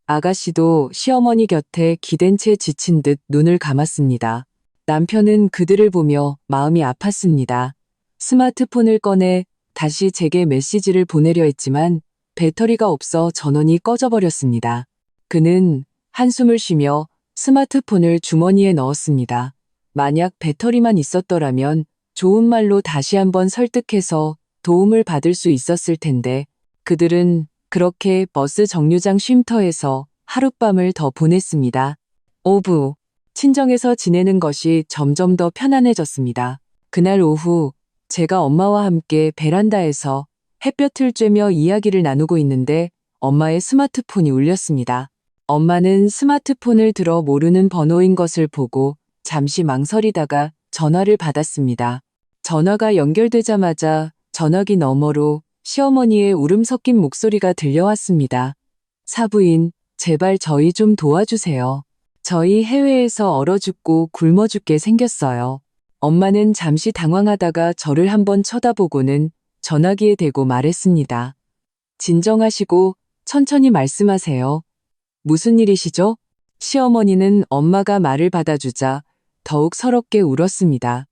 아가씨도 시어머니 곁에 기댄 채 지친 듯 눈을 감았습니다. 남편은 그들을 보며 마음이 아팠습니다. 스마트폰을 꺼내 다시 제게 메시지를 보내려 했지만 배터리가 없어 전원이 꺼져버렸습니다. 그는 한숨을 쉬며 스마트폰을 주머니에 넣었습니다. 만약 배터리만 있었더라면 좋은 말로 다시 한번 설득해서 도움을 받을 수 있었을 텐데 그들은 그렇게 버스 정류장 쉼터에서 하룻밤을 더 보냈습니다. 오후, 친정에서 지내는 것이 점점 더 편안해졌습니다. 그날 오후, 제가 엄마와 함께 베란다에서 햇볕을 쬐며 이야기를 나누고 있는데 엄마의 스마트폰이 울렸습니다. 엄마는 스마트폰을 들어 모르는 번호인 것을 보고 잠시 망설이다가 전화를 받았습니다. 전화가 연결되자마자 전화기 너머로 시어머니의 울음 섞인 목소리가 들려왔습니다. 사부인, 제발 저희 좀 도와주세요. 저희 해외에서 얼어 죽고 굶어 죽게 생겼어요. 엄마는 잠시 당황하다가 저를 한번 쳐다보고는 전화기에 대고 말했습니다. 진정하시고 천천히 말씀하세요. 무슨 일이시죠? 시어머니는 엄마가 말을 받아주자 더욱 서럽게 울었습니다.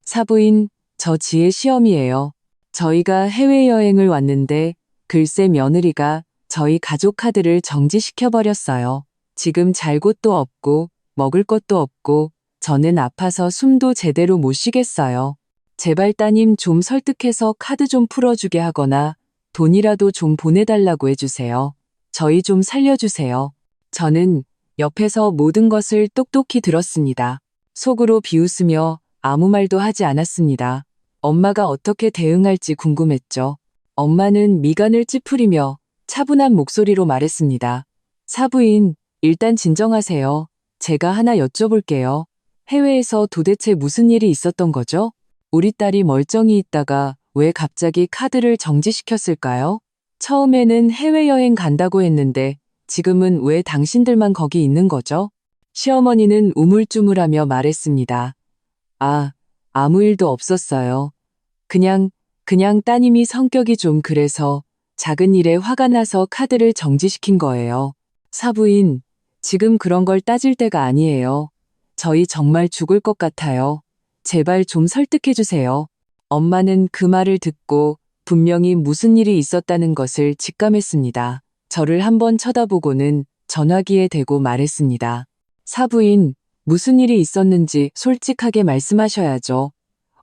사부인, 저 지혜 시험이에요. 저희가 해외여행을 왔는데 글쎄 며느리가 저희 가족 카드를 정지시켜버렸어요. 지금 잘 곳도 없고 먹을 것도 없고 저는 아파서 숨도 제대로 못 쉬겠어요. 제발 따님 좀 설득해서 카드 좀 풀어주게 하거나 돈이라도 좀 보내달라고 해주세요. 저희 좀 살려주세요. 저는 옆에서 모든 것을 똑똑히 들었습니다. 속으로 비웃으며 아무 말도 하지 않았습니다. 엄마가 어떻게 대응할지 궁금했죠. 엄마는 미간을 찌푸리며 차분한 목소리로 말했습니다. 사부인, 일단 진정하세요. 제가 하나 여쭤볼게요. 해외에서 도대체 무슨 일이 있었던 거죠? 우리 딸이 멀쩡히 있다가 왜 갑자기 카드를 정지시켰을까요? 처음에는 해외여행 간다고 했는데 지금은 왜 당신들만 거기 있는 거죠? 시어머니는 우물쭈물하며 말했습니다. 아, 아무 일도 없었어요. 그냥 따님이 성격이 좀 그래서 작은 일에 화가 나서 카드를 정지시킨 거예요. 사부인, 지금 그런 걸 따질 때가 아니에요. 저희 정말 죽을 것 같아요. 제발 좀 설득해 주세요. 엄마는 그 말을 듣고 분명히 무슨 일이 있었다는 것을 직감했습니다. 저를 한번 쳐다보고는 전화기에 대고 말했습니다. 사부인, 무슨 일이 있었는지 솔직하게 말씀하셔야죠.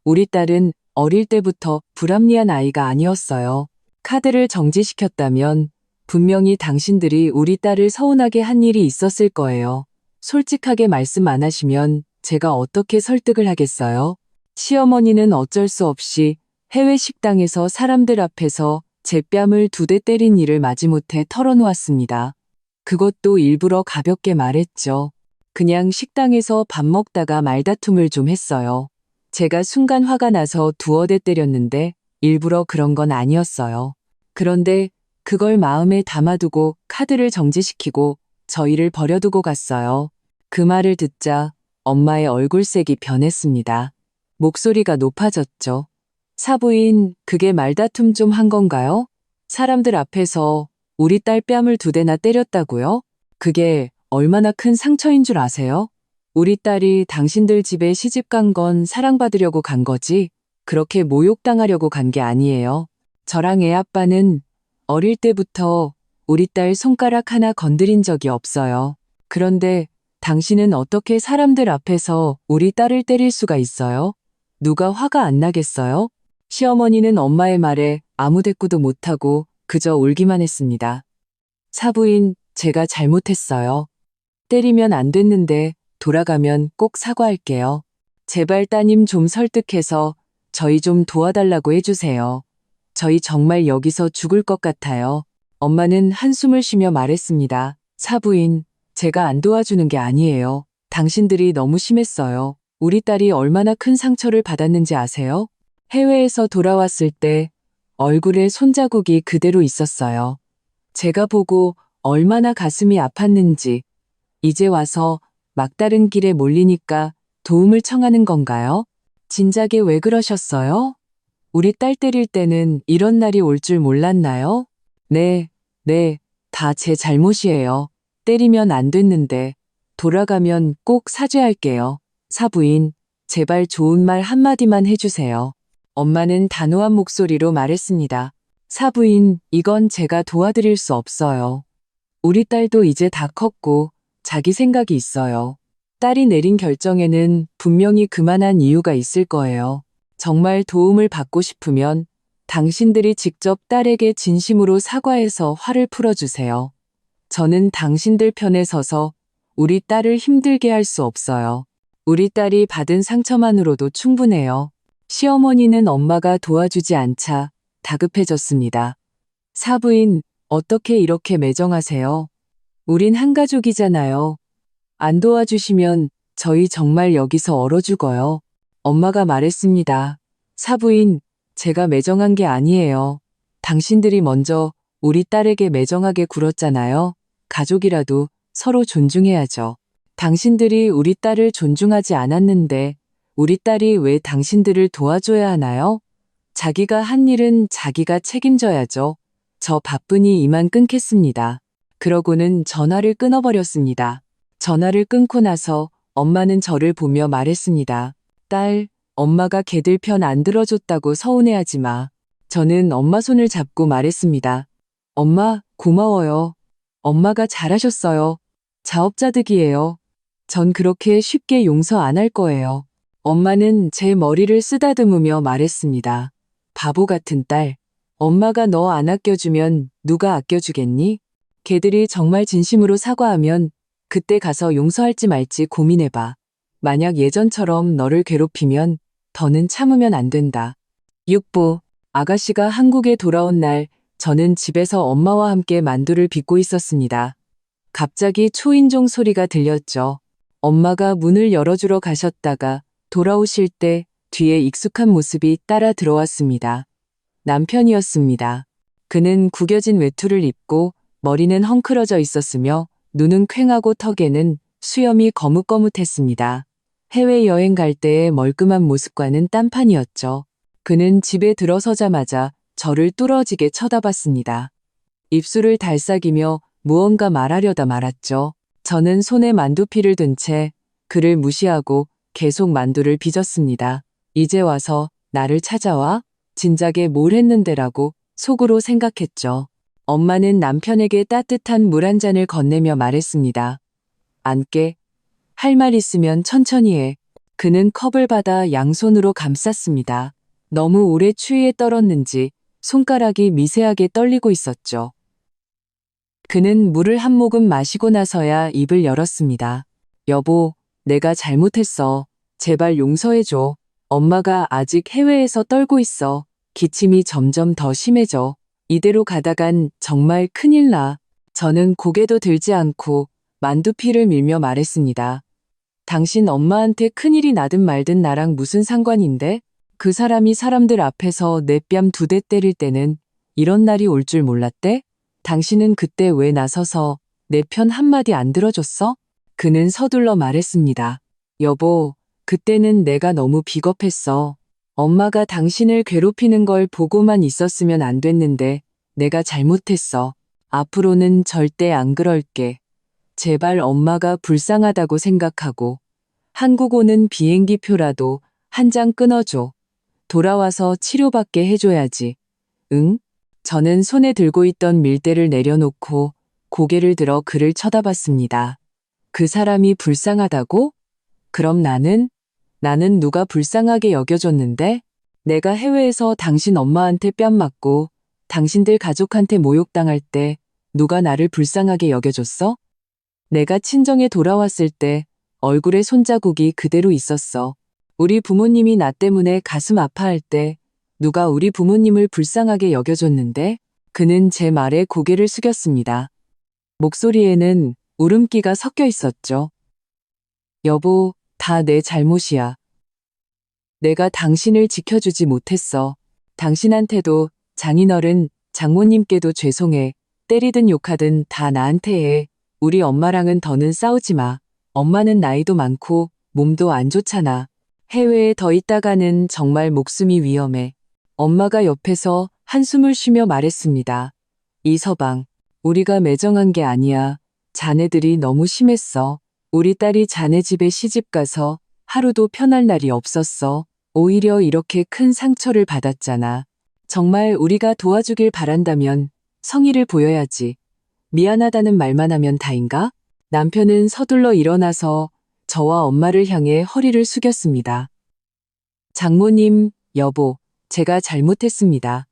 우리 딸은 어릴 때부터 불합리한 아이가 아니었어요. 카드를 정지시켰다면 분명히 당신들이 우리 딸을 서운하게 한 일이 있었을 거예요. 솔직하게 말씀 안 하시면 제가 어떻게 설득을 하겠어요? 시어머니는 어쩔 수 없이 해외 식당에서 사람들 앞에서 제 뺨을 2대 때린 일을 마지못해 털어놓았습니다. 그것도 일부러 가볍게 말했죠. 그냥 식당에서 밥 먹다가 말다툼을 좀 했어요. 제가 순간 화가 나서 2대 때렸는데 일부러 그런 건 아니었어요. 그런데 그걸 마음에 담아두고 카드를 정지시키고 저희를 버려두고 갔어요. 그 말을 듣자 엄마의 얼굴색이 변했습니다. 목소리가 높아졌죠. 사부인, 그게 말다툼 좀 한 건가요? 사람들 앞에서 우리 딸 뺨을 2대나 때렸다고요? 그게 얼마나 큰 상처인 줄 아세요? 우리 딸이 당신들 집에 시집 간 건 사랑받으려고 간 거지 그렇게 모욕당하려고 간 게 아니에요. 저랑 애 아빠는 어릴 때부터 우리 딸 손가락 하나 건드린 적이 없어요. 그런데 당신은 어떻게 사람들 앞에서 우리 딸을 때릴 수가 있어요? 누가 화가 안 나겠어요? 시어머니는 엄마의 말에 아무 대꾸도 못하고 그저 울기만 했습니다. 사부인, 제가 잘못했어요. 때리면 안 됐는데 돌아가면 꼭 사과할게요. 제발 따님 좀 설득해서 저희 좀 도와달라고 해주세요. 저희 정말 여기서 죽을 것 같아요. 엄마는 한숨을 쉬며 말했습니다. 사부인, 제가 안 도와주는 게 아니에요. 당신들이 너무 심했어요. 우리 딸이 얼마나 큰 상처를 받았는지 아세요? 해외에서 돌아왔을 때 얼굴에 손자국이 그대로 있었어요. 제가 보고 얼마나 가슴이 아팠는지 이제 와서 막다른 길에 몰리니까 도움을 청하는 건가요? 진작에 왜 그러셨어요? 우리 딸 때릴 때는 이런 날이 올 줄 몰랐나요? 네, 다 제 잘못이에요. 때리면 안 됐는데 돌아가면 꼭 사죄할게요. 사부인, 제발 좋은 말 한마디만 해주세요. 엄마는 단호한 목소리로 말했습니다. 사부인, 이건 제가 도와드릴 수 없어요. 우리 딸도 이제 다 컸고 자기 생각이 있어요. 딸이 내린 결정에는 분명히 그만한 이유가 있을 거예요. 정말 도움을 받고 싶으면 당신들이 직접 딸에게 진심으로 사과해서 화를 풀어주세요. 저는 당신들 편에 서서 우리 딸을 힘들게 할 수 없어요. 우리 딸이 받은 상처만으로도 충분해요. 시어머니는 엄마가 도와주지 않자 다급해졌습니다. 사부인, 어떻게 이렇게 매정하세요? 우린 한 가족이잖아요. 안 도와주시면 저희 정말 여기서 얼어 죽어요. 엄마가 말했습니다. 사부인, 제가 매정한 게 아니에요. 당신들이 먼저 우리 딸에게 매정하게 굴었잖아요. 가족이라도 서로 존중해야죠. 당신들이 우리 딸을 존중하지 않았는데 우리 딸이 왜 당신들을 도와줘야 하나요? 자기가 한 일은 자기가 책임져야죠. 저 바쁘니 이만 끊겠습니다. 그러고는 전화를 끊어버렸습니다. 전화를 끊고 나서 엄마는 저를 보며 말했습니다. 딸, 엄마가 걔들 편 안 들어줬다고 서운해하지 마. 저는 엄마 손을 잡고 말했습니다. 엄마, 고마워요. 엄마가 잘하셨어요. 자업자득이에요. 전 그렇게 쉽게 용서 안 할 거예요. 엄마는 제 머리를 쓰다듬으며 말했습니다. 바보 같은 딸. 엄마가 너 안 아껴주면 누가 아껴주겠니? 걔들이 정말 진심으로 사과하면 그때 가서 용서할지 말지 고민해봐. 만약 예전처럼 너를 괴롭히면 더는 참으면 안 된다. 6부. 아가씨가 한국에 돌아온 날 저는 집에서 엄마와 함께 만두를 빚고 있었습니다. 갑자기 초인종 소리가 들렸죠. 엄마가 문을 열어주러 가셨다가 돌아오실 때 뒤에 익숙한 모습이 따라 들어왔습니다. 남편이었습니다. 그는 구겨진 외투를 입고 머리는 헝클어져 있었으며 눈은 퀭하고 턱에는 수염이 거뭇거뭇했습니다. 해외여행 갈 때의 멀끔한 모습과는 딴판이었죠. 그는 집에 들어서자마자 저를 뚫어지게 쳐다봤습니다. 입술을 달싹이며 무언가 말하려다 말았죠. 저는 손에 만두피를 든 채 그를 무시하고 계속 만두를 빚었습니다. 이제 와서 나를 찾아와? 진작에 뭘 했는데라고 속으로 생각했죠. 엄마는 남편에게 따뜻한 물 한 잔을 건네며 말했습니다. 앉게. 할 말 있으면 천천히 해. 그는 컵을 받아 양손으로 감쌌습니다. 너무 오래 추위에 떨었는지 손가락이 미세하게 떨리고 있었죠. 그는 물을 한 모금 마시고 나서야 입을 열었습니다. 여보, 내가 잘못했어. 제발 용서해줘. 엄마가 아직 해외에서 떨고 있어. 기침이 점점 더 심해져. 이대로 가다간 정말 큰일 나. 저는 고개도 들지 않고 만두피를 밀며 말했습니다. 당신 엄마한테 큰일이 나든 말든 나랑 무슨 상관인데? 그 사람이 사람들 앞에서 내 뺨 2대 때릴 때는 이런 날이 올 줄 몰랐대? 당신은 그때 왜 나서서 내 편 한마디 안 들어줬어? 그는 서둘러 말했습니다. 여보, 그때는 내가 너무 비겁했어. 엄마가 당신을 괴롭히는 걸 보고만 있었으면 안 됐는데 내가 잘못했어. 앞으로는 절대 안 그럴게. 제발 엄마가 불쌍하다고 생각하고 한국 오는 비행기 표라도 한 장 끊어줘. 돌아와서 치료받게 해줘야지. 응? 저는 손에 들고 있던 밀대를 내려놓고 고개를 들어 그를 쳐다봤습니다. 그 사람이 불쌍하다고? 그럼 나는 누가 불쌍하게 여겨줬는데? 내가 해외에서 당신 엄마한테 뺨 맞고 당신들 가족한테 모욕당할 때 누가 나를 불쌍하게 여겨줬어? 내가 친정에 돌아왔을 때 얼굴에 손자국이 그대로 있었어. 우리 부모님이 나 때문에 가슴 아파할 때 누가 우리 부모님을 불쌍하게 여겨줬는데? 그는 제 말에 고개를 숙였습니다. 목소리에는 울음기가 섞여 있었죠. 여보, 다 내 잘못이야. 내가 당신을 지켜주지 못했어. 당신한테도, 장인어른, 장모님께도 죄송해. 때리든 욕하든 다 나한테 해. 우리 엄마랑은 더는 싸우지 마. 엄마는 나이도 많고 몸도 안 좋잖아. 해외에 더 있다가는 정말 목숨이 위험해. 엄마가 옆에서 한숨을 쉬며 말했습니다. 이서방, 우리가 매정한 게 아니야. 자네들이 너무 심했어. 우리 딸이 자네 집에 시집 가서 하루도 편할 날이 없었어. 오히려 이렇게 큰 상처를 받았잖아. 정말 우리가 도와주길 바란다면 성의를 보여야지. 미안하다는 말만 하면 다인가? 남편은 서둘러 일어나서 저와 엄마를 향해 허리를 숙였습니다. 장모님, 여보, 제가 잘못했습니다.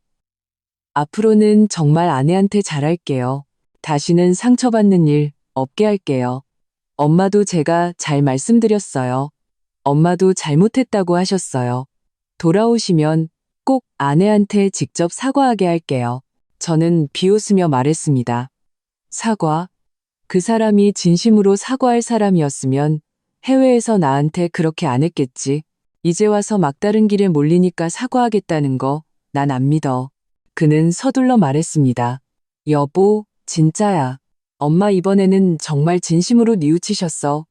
앞으로는 정말 아내한테 잘할게요. 다시는 상처받는 일 없게 할게요. 엄마도 제가 잘 말씀드렸어요. 엄마도 잘못했다고 하셨어요. 돌아오시면 꼭 아내한테 직접 사과하게 할게요. 저는 비웃으며 말했습니다. 사과? 그 사람이 진심으로 사과할 사람이었으면 해외에서 나한테 그렇게 안 했겠지. 이제 와서 막다른 길에 몰리니까 사과하겠다는 거 난 안 믿어. 그는 서둘러 말했습니다. 여보, 진짜야. 엄마 이번에는 정말 진심으로 뉘우치셨어.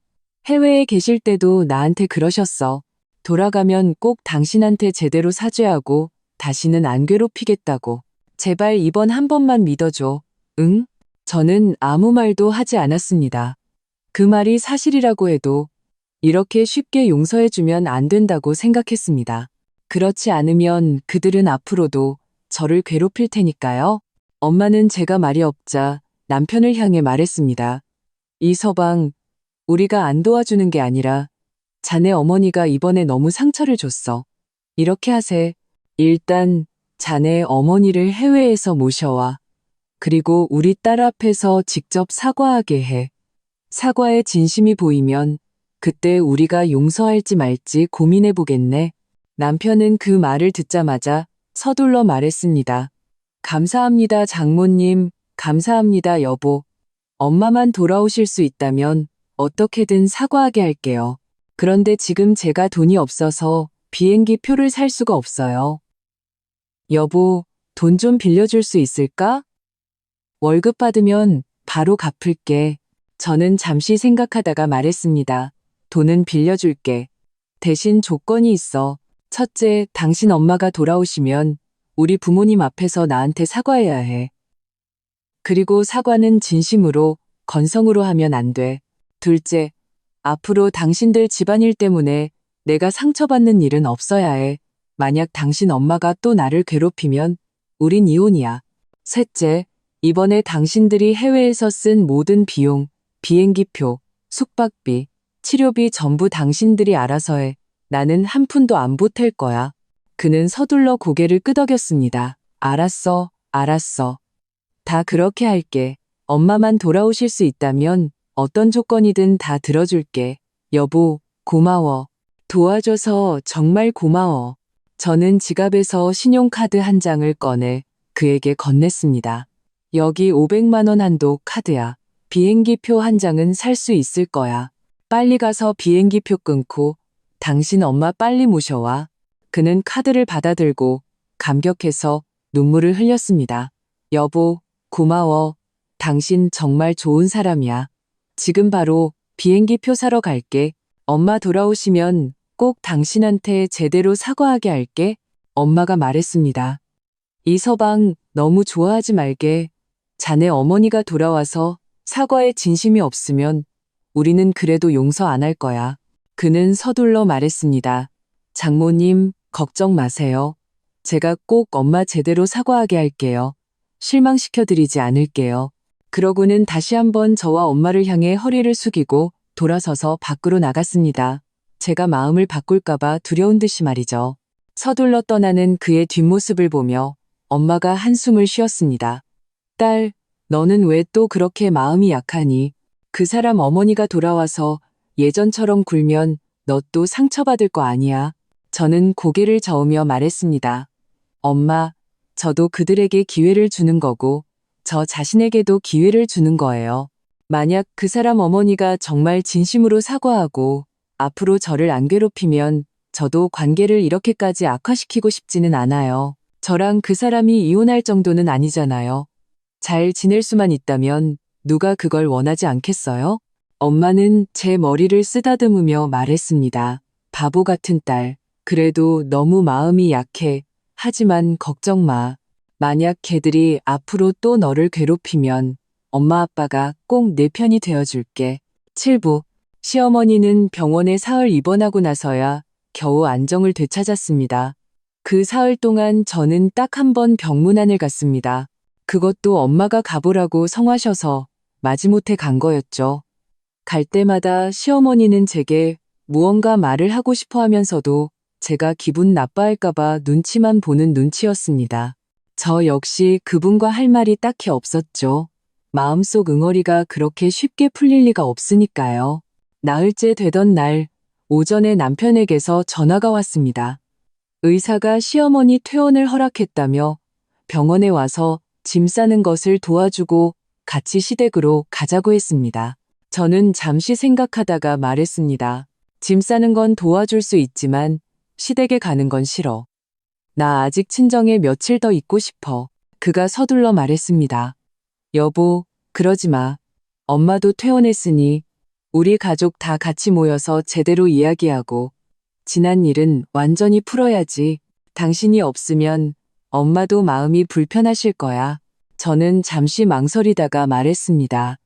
해외에 계실 때도 나한테 그러셨어. 돌아가면 꼭 당신한테 제대로 사죄하고 다시는 안 괴롭히겠다고. 제발 이번 한 번만 믿어줘. 응? 저는 아무 말도 하지 않았습니다. 그 말이 사실이라고 해도 이렇게 쉽게 용서해주면 안 된다고 생각했습니다. 그렇지 않으면 그들은 앞으로도 저를 괴롭힐 테니까요. 엄마는 제가 말이 없자 남편을 향해 말했습니다. 이서방, 우리가 안 도와주는 게 아니라 자네 어머니가 이번에 너무 상처를 줬어. 이렇게 하세. 일단 자네 어머니를 해외에서 모셔와. 그리고 우리 딸 앞에서 직접 사과하게 해. 사과에 진심이 보이면 그때 우리가 용서할지 말지 고민해 보겠네. 남편은 그 말을 듣자마자 서둘러 말했습니다. 감사합니다, 장모님. 감사합니다, 여보. 엄마만 돌아오실 수 있다면 어떻게든 사과하게 할게요. 그런데 지금 제가 돈이 없어서 비행기 표를 살 수가 없어요. 여보, 돈 좀 빌려줄 수 있을까? 월급 받으면 바로 갚을게. 저는 잠시 생각하다가 말했습니다. 돈은 빌려줄게. 대신 조건이 있어. 첫째, 당신 엄마가 돌아오시면 우리 부모님 앞에서 나한테 사과해야 해. 그리고 사과는 진심으로, 건성으로 하면 안 돼. 둘째, 앞으로 당신들 집안일 때문에 내가 상처받는 일은 없어야 해. 만약 당신 엄마가 또 나를 괴롭히면 우린 이혼이야. 셋째, 이번에 당신들이 해외에서 쓴 모든 비용, 비행기표, 숙박비, 치료비 전부 당신들이 알아서 해. 나는 한 푼도 안 보탤 거야. 그는 서둘러 고개를 끄덕였습니다. 알았어, 알았어. 다 그렇게 할게. 엄마만 돌아오실 수 있다면 어떤 조건이든 다 들어줄게. 여보, 고마워. 도와줘서 정말 고마워. 저는 지갑에서 신용카드 한 장을 꺼내 그에게 건넸습니다. 여기 500만 원 한도 카드야. 비행기표 한 장은 살 수 있을 거야. 빨리 가서 비행기표 끊고 당신 엄마 빨리 모셔와. 그는 카드를 받아들고 감격해서 눈물을 흘렸습니다. 여보, 고마워. 당신 정말 좋은 사람이야. 지금 바로 비행기표 사러 갈게. 엄마 돌아오시면 꼭 당신한테 제대로 사과하게 할게. 엄마가 말했습니다. 이서방, 너무 좋아하지 말게. 자네 어머니가 돌아와서 사과에 진심이 없으면 우리는 그래도 용서 안 할 거야. 그는 서둘러 말했습니다. 장모님, 걱정 마세요. 제가 꼭 엄마 제대로 사과하게 할게요. 실망시켜드리지 않을게요. 그러고는 다시 한번 저와 엄마를 향해 허리를 숙이고 돌아서서 밖으로 나갔습니다. 제가 마음을 바꿀까봐 두려운 듯이 말이죠. 서둘러 떠나는 그의 뒷모습을 보며 엄마가 한숨을 쉬었습니다. 딸, 너는 왜 또 그렇게 마음이 약하니? 그 사람 어머니가 돌아와서 예전처럼 굴면 너 또 상처받을 거 아니야. 저는 고개를 저으며 말했습니다. 엄마, 저도 그들에게 기회를 주는 거고, 저 자신에게도 기회를 주는 거예요. 만약 그 사람 어머니가 정말 진심으로 사과하고 앞으로 저를 안 괴롭히면 저도 관계를 이렇게까지 악화시키고 싶지는 않아요. 저랑 그 사람이 이혼할 정도는 아니잖아요. 잘 지낼 수만 있다면 누가 그걸 원하지 않겠어요? 엄마는 제 머리를 쓰다듬으며 말했습니다. 바보 같은 딸. 그래도 너무 마음이 약해. 하지만 걱정 마. 만약 걔들이 앞으로 또 너를 괴롭히면 엄마 아빠가 꼭 내 편이 되어줄게. 7부. 시어머니는 병원에 사흘 입원하고 나서야 겨우 안정을 되찾았습니다. 그 사흘 동안 저는 딱 한 번 병문안을 갔습니다. 그것도 엄마가 가보라고 성하셔서 마지못해 간 거였죠. 갈 때마다 시어머니는 제게 무언가 말을 하고 싶어 하면서도 제가 기분 나빠할까봐 눈치만 보는 눈치였습니다. 저 역시 그분과 할 말이 딱히 없었죠. 마음속 응어리가 그렇게 쉽게 풀릴 리가 없으니까요. 나흘째 되던 날, 오전에 남편에게서 전화가 왔습니다. 의사가 시어머니 퇴원을 허락했다며 병원에 와서 짐 싸는 것을 도와주고 같이 시댁으로 가자고 했습니다. 저는 잠시 생각하다가 말했습니다. 짐 싸는 건 도와줄 수 있지만 시댁에 가는 건 싫어. 나 아직 친정에 며칠 더 있고 싶어. 그가 서둘러 말했습니다. 여보, 그러지 마. 엄마도 퇴원했으니 우리 가족 다 같이 모여서 제대로 이야기하고 지난 일은 완전히 풀어야지. 당신이 없으면 엄마도 마음이 불편하실 거야. 저는 잠시 망설이다가 말했습니다.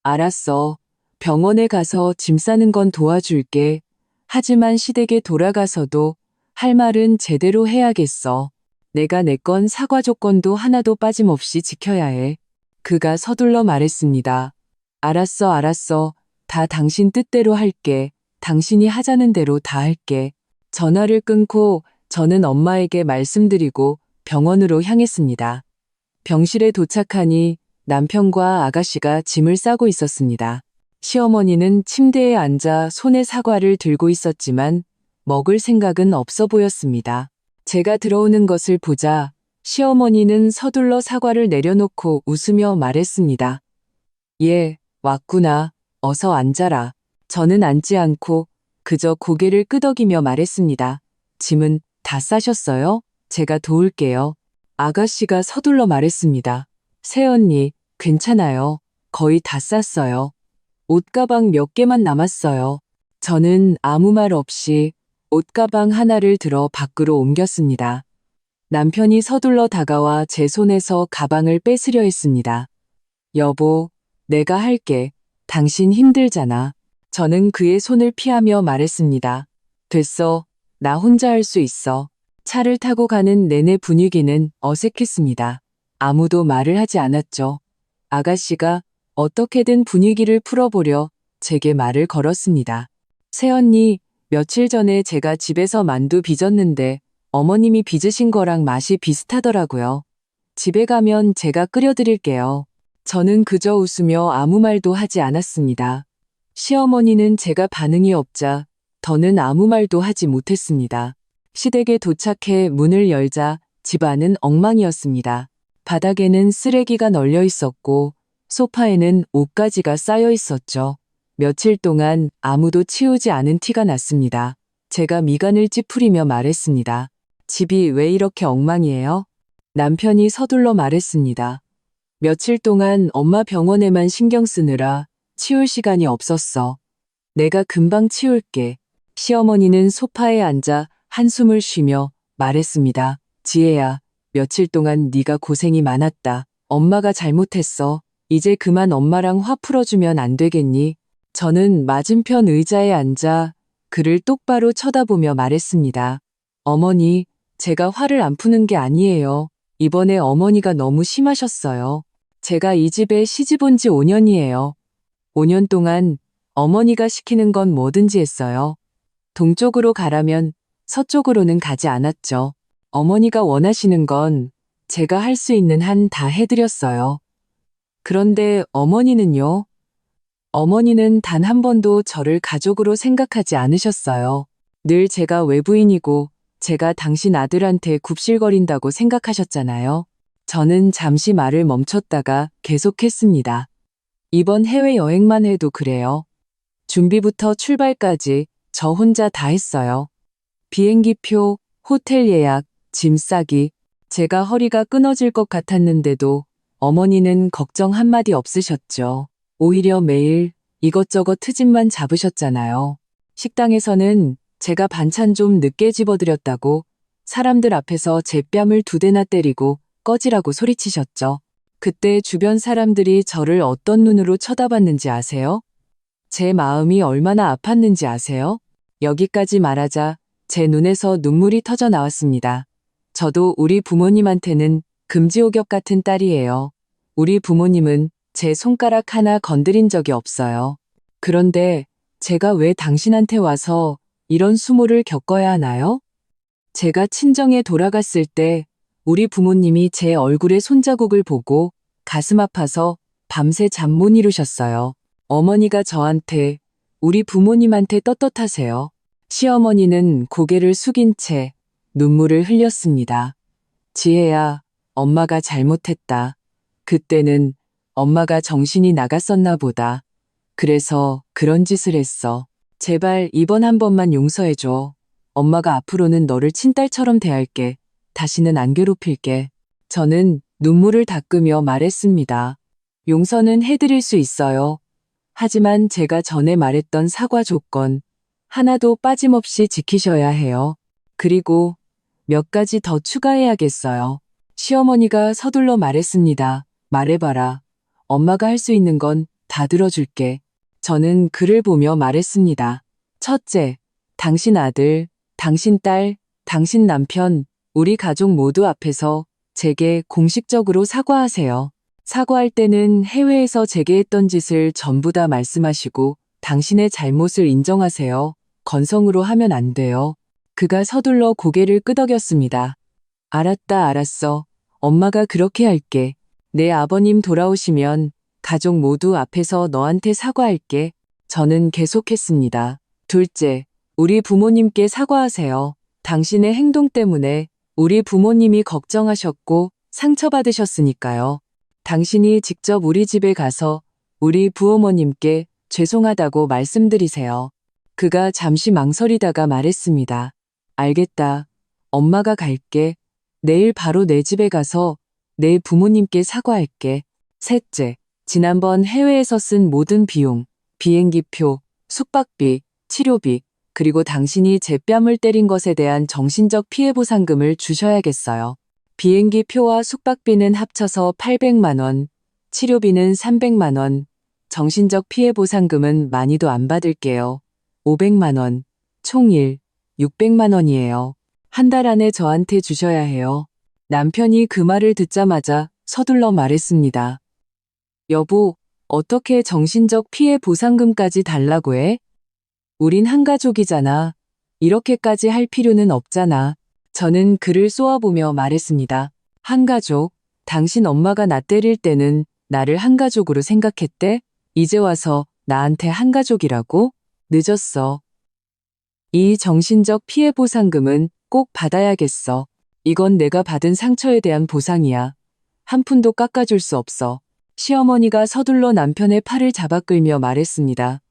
알았어. 병원에 가서 짐 싸는 건 도와줄게. 하지만 시댁에 돌아가서도 할 말은 제대로 해야겠어. 내가 내건 사과 조건도 하나도 빠짐없이 지켜야 해. 그가 서둘러 말했습니다. 알았어, 알았어. 다 당신 뜻대로 할게. 당신이 하자는 대로 다 할게. 전화를 끊고 저는 엄마에게 말씀드리고 병원으로 향했습니다. 병실에 도착하니 남편과 아가씨가 짐을 싸고 있었습니다. 시어머니는 침대에 앉아 손에 사과를 들고 있었지만 먹을 생각은 없어 보였습니다. 제가 들어오는 것을 보자 시어머니는 서둘러 사과를 내려놓고 웃으며 말했습니다. 예, 왔구나. 어서 앉아라. 저는 앉지 않고 그저 고개를 끄덕이며 말했습니다. 짐은 다 싸셨어요? 제가 도울게요. 아가씨가 서둘러 말했습니다. 새언니, 괜찮아요. 거의 다 쌌어요. 옷가방 몇 개만 남았어요. 저는 아무 말 없이 옷가방 하나를 들어 밖으로 옮겼습니다. 남편이 서둘러 다가와 제 손에서 가방을 뺏으려 했습니다. 여보, 내가 할게. 당신 힘들잖아. 저는 그의 손을 피하며 말했습니다. 됐어. 나 혼자 할 수 있어. 차를 타고 가는 내내 분위기는 어색했습니다. 아무도 말을 하지 않았죠. 아가씨가 어떻게든 분위기를 풀어보려 제게 말을 걸었습니다. 새언니, 며칠 전에 제가 집에서 만두 빚었는데 어머님이 빚으신 거랑 맛이 비슷하더라고요. 집에 가면 제가 끓여드릴게요. 저는 그저 웃으며 아무 말도 하지 않았습니다. 시어머니는 제가 반응이 없자 더는 아무 말도 하지 못했습니다. 시댁에 도착해 문을 열자 집안은 엉망이었습니다. 바닥에는 쓰레기가 널려 있었고 소파에는 옷가지가 쌓여 있었죠. 며칠 동안 아무도 치우지 않은 티가 났습니다. 제가 미간을 찌푸리며 말했습니다. 집이 왜 이렇게 엉망이에요? 남편이 서둘러 말했습니다. 며칠 동안 엄마 병원에만 신경 쓰느라 치울 시간이 없었어. 내가 금방 치울게. 시어머니는 소파에 앉아 한숨을 쉬며 말했습니다. 지혜야, 며칠 동안 네가 고생이 많았다. 엄마가 잘못했어. 이제 그만 엄마랑 화 풀어주면 안 되겠니? 저는 맞은편 의자에 앉아 그를 똑바로 쳐다보며 말했습니다. 어머니, 제가 화를 안 푸는 게 아니에요. 이번에 어머니가 너무 심하셨어요. 제가 이 집에 시집 온 지 5년이에요. 5년 동안 어머니가 시키는 건 뭐든지 했어요. 동쪽으로 가라면 서쪽으로는 가지 않았죠. 어머니가 원하시는 건 제가 할 수 있는 한 다 해드렸어요. 그런데 어머니는요? 어머니는 단 한 번도 저를 가족으로 생각하지 않으셨어요. 늘 제가 외부인이고 제가 당신 아들한테 굽실거린다고 생각하셨잖아요. 저는 잠시 말을 멈췄다가 계속했습니다. 이번 해외여행만 해도 그래요. 준비부터 출발까지 저 혼자 다 했어요. 비행기표, 호텔 예약, 짐 싸기. 제가 허리가 끊어질 것 같았는데도 어머니는 걱정 한마디 없으셨죠. 오히려 매일 이것저것 트집만 잡으셨잖아요. 식당에서는 제가 반찬 좀 늦게 집어드렸다고 사람들 앞에서 제 뺨을 2대나 때리고 꺼지라고 소리치셨죠. 그때 주변 사람들이 저를 어떤 눈으로 쳐다봤는지 아세요? 제 마음이 얼마나 아팠는지 아세요? 여기까지 말하자 제 눈에서 눈물이 터져 나왔습니다. 저도 우리 부모님한테는 금지옥엽 같은 딸이에요. 우리 부모님은 제 손가락 하나 건드린 적이 없어요. 그런데 제가 왜 당신한테 와서 이런 수모를 겪어야 하나요? 제가 친정에 돌아갔을 때 우리 부모님이 제 얼굴에 손자국을 보고 가슴 아파서 밤새 잠 못 이루셨어요. 어머니가 저한테 우리 부모님한테 떳떳하세요. 시어머니는 고개를 숙인 채 눈물을 흘렸습니다. 지혜야, 엄마가 잘못했다. 그때는 엄마가 정신이 나갔었나 보다. 그래서 그런 짓을 했어. 제발 이번 한 번만 용서해줘. 엄마가 앞으로는 너를 친딸처럼 대할게. 다시는 안 괴롭힐게. 저는 눈물을 닦으며 말했습니다. 용서는 해드릴 수 있어요. 하지만 제가 전에 말했던 사과 조건 하나도 빠짐없이 지키셔야 해요. 그리고 몇 가지 더 추가해야겠어요. 시어머니가 서둘러 말했습니다. 말해봐라. 엄마가 할 수 있는 건 다 들어줄게. 저는 글을 보며 말했습니다. 첫째, 당신 아들, 당신 딸, 당신 남편, 우리 가족 모두 앞에서 제게 공식적으로 사과하세요. 사과할 때는 해외에서 제게 했던 짓을 전부 다 말씀하시고 당신의 잘못을 인정하세요. 건성으로 하면 안 돼요. 그가 서둘러 고개를 끄덕였습니다. 알았다, 알았어. 엄마가 그렇게 할게. 내 아버님 돌아오시면 가족 모두 앞에서 너한테 사과할게. 저는 계속했습니다. 둘째, 우리 부모님께 사과하세요. 당신의 행동 때문에 우리 부모님이 걱정하셨고 상처받으셨으니까요. 당신이 직접 우리 집에 가서 우리 부어머님께 죄송하다고 말씀드리세요. 그가 잠시 망설이다가 말했습니다. 알겠다. 엄마가 갈게. 내일 바로 내 집에 가서 내 부모님께 사과할게. 셋째, 지난번 해외에서 쓴 모든 비용, 비행기표, 숙박비, 치료비, 그리고 당신이 제 뺨을 때린 것에 대한 정신적 피해 보상금을 주셔야겠어요. 비행기 표와 숙박비는 합쳐서 800만 원, 치료비는 300만 원, 정신적 피해 보상금은 많이도 안 받을게요. 500만 원, 총 600만 원이에요. 한 달 안에 저한테 주셔야 해요. 남편이 그 말을 듣자마자 서둘러 말했습니다. 여보, 어떻게 정신적 피해 보상금까지 달라고 해? 우린 한 가족이잖아. 이렇게까지 할 필요는 없잖아. 저는 그를 쏘아보며 말했습니다. 한 가족? 당신 엄마가 나 때릴 때는 나를 한 가족으로 생각했대? 이제 와서 나한테 한 가족이라고? 늦었어. 이 정신적 피해 보상금은 꼭 받아야겠어. 이건 내가 받은 상처에 대한 보상이야. 한 푼도 깎아줄 수 없어. 시어머니가 서둘러 남편의 팔을 잡아 끌며 말했습니다.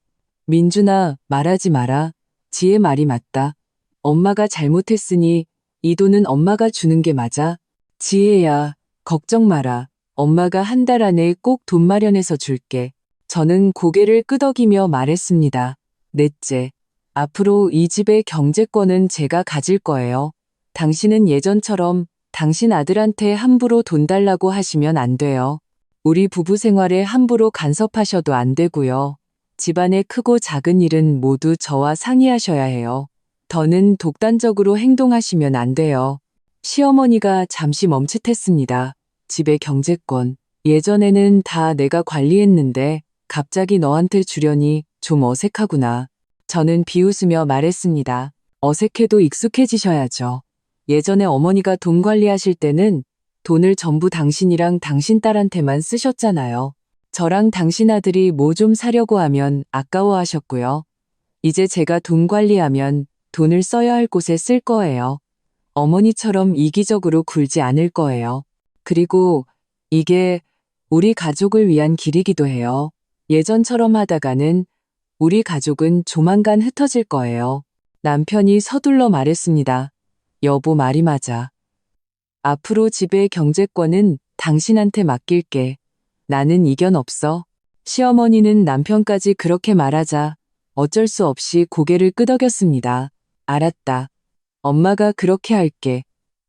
민준아, 말하지 마라. 지혜 말이 맞다. 엄마가 잘못했으니 이 돈은 엄마가 주는 게 맞아. 지혜야, 걱정 마라. 엄마가 한 달 안에 꼭 돈 마련해서 줄게. 저는 고개를 끄덕이며 말했습니다. 넷째, 앞으로 이 집의 경제권은 제가 가질 거예요. 당신은 예전처럼 당신 아들한테 함부로 돈 달라고 하시면 안 돼요. 우리 부부 생활에 함부로 간섭하셔도 안 되고요. 집안의 크고 작은 일은 모두 저와 상의하셔야 해요. 더는 독단적으로 행동하시면 안 돼요. 시어머니가 잠시 멈칫했습니다. 집의 경제권. 예전에는 다 내가 관리했는데 갑자기 너한테 주려니 좀 어색하구나. 저는 비웃으며 말했습니다. 어색해도 익숙해지셔야죠. 예전에 어머니가 돈 관리하실 때는 돈을 전부 당신이랑 당신 딸한테만 쓰셨잖아요. 저랑 당신 아들이 뭐 좀 사려고 하면 아까워하셨고요. 이제 제가 돈 관리하면 돈을 써야 할 곳에 쓸 거예요. 어머니처럼 이기적으로 굴지 않을 거예요. 그리고 이게 우리 가족을 위한 길이기도 해요. 예전처럼 하다가는 우리 가족은 조만간 흩어질 거예요. 남편이 서둘러 말했습니다. 여보 말이 맞아. 앞으로 집의 경제권은 당신한테 맡길게. 나는 이견 없어. 시어머니는 남편까지 그렇게 말하자 어쩔 수 없이 고개를 끄덕였습니다. 알았다. 엄마가 그렇게 할게.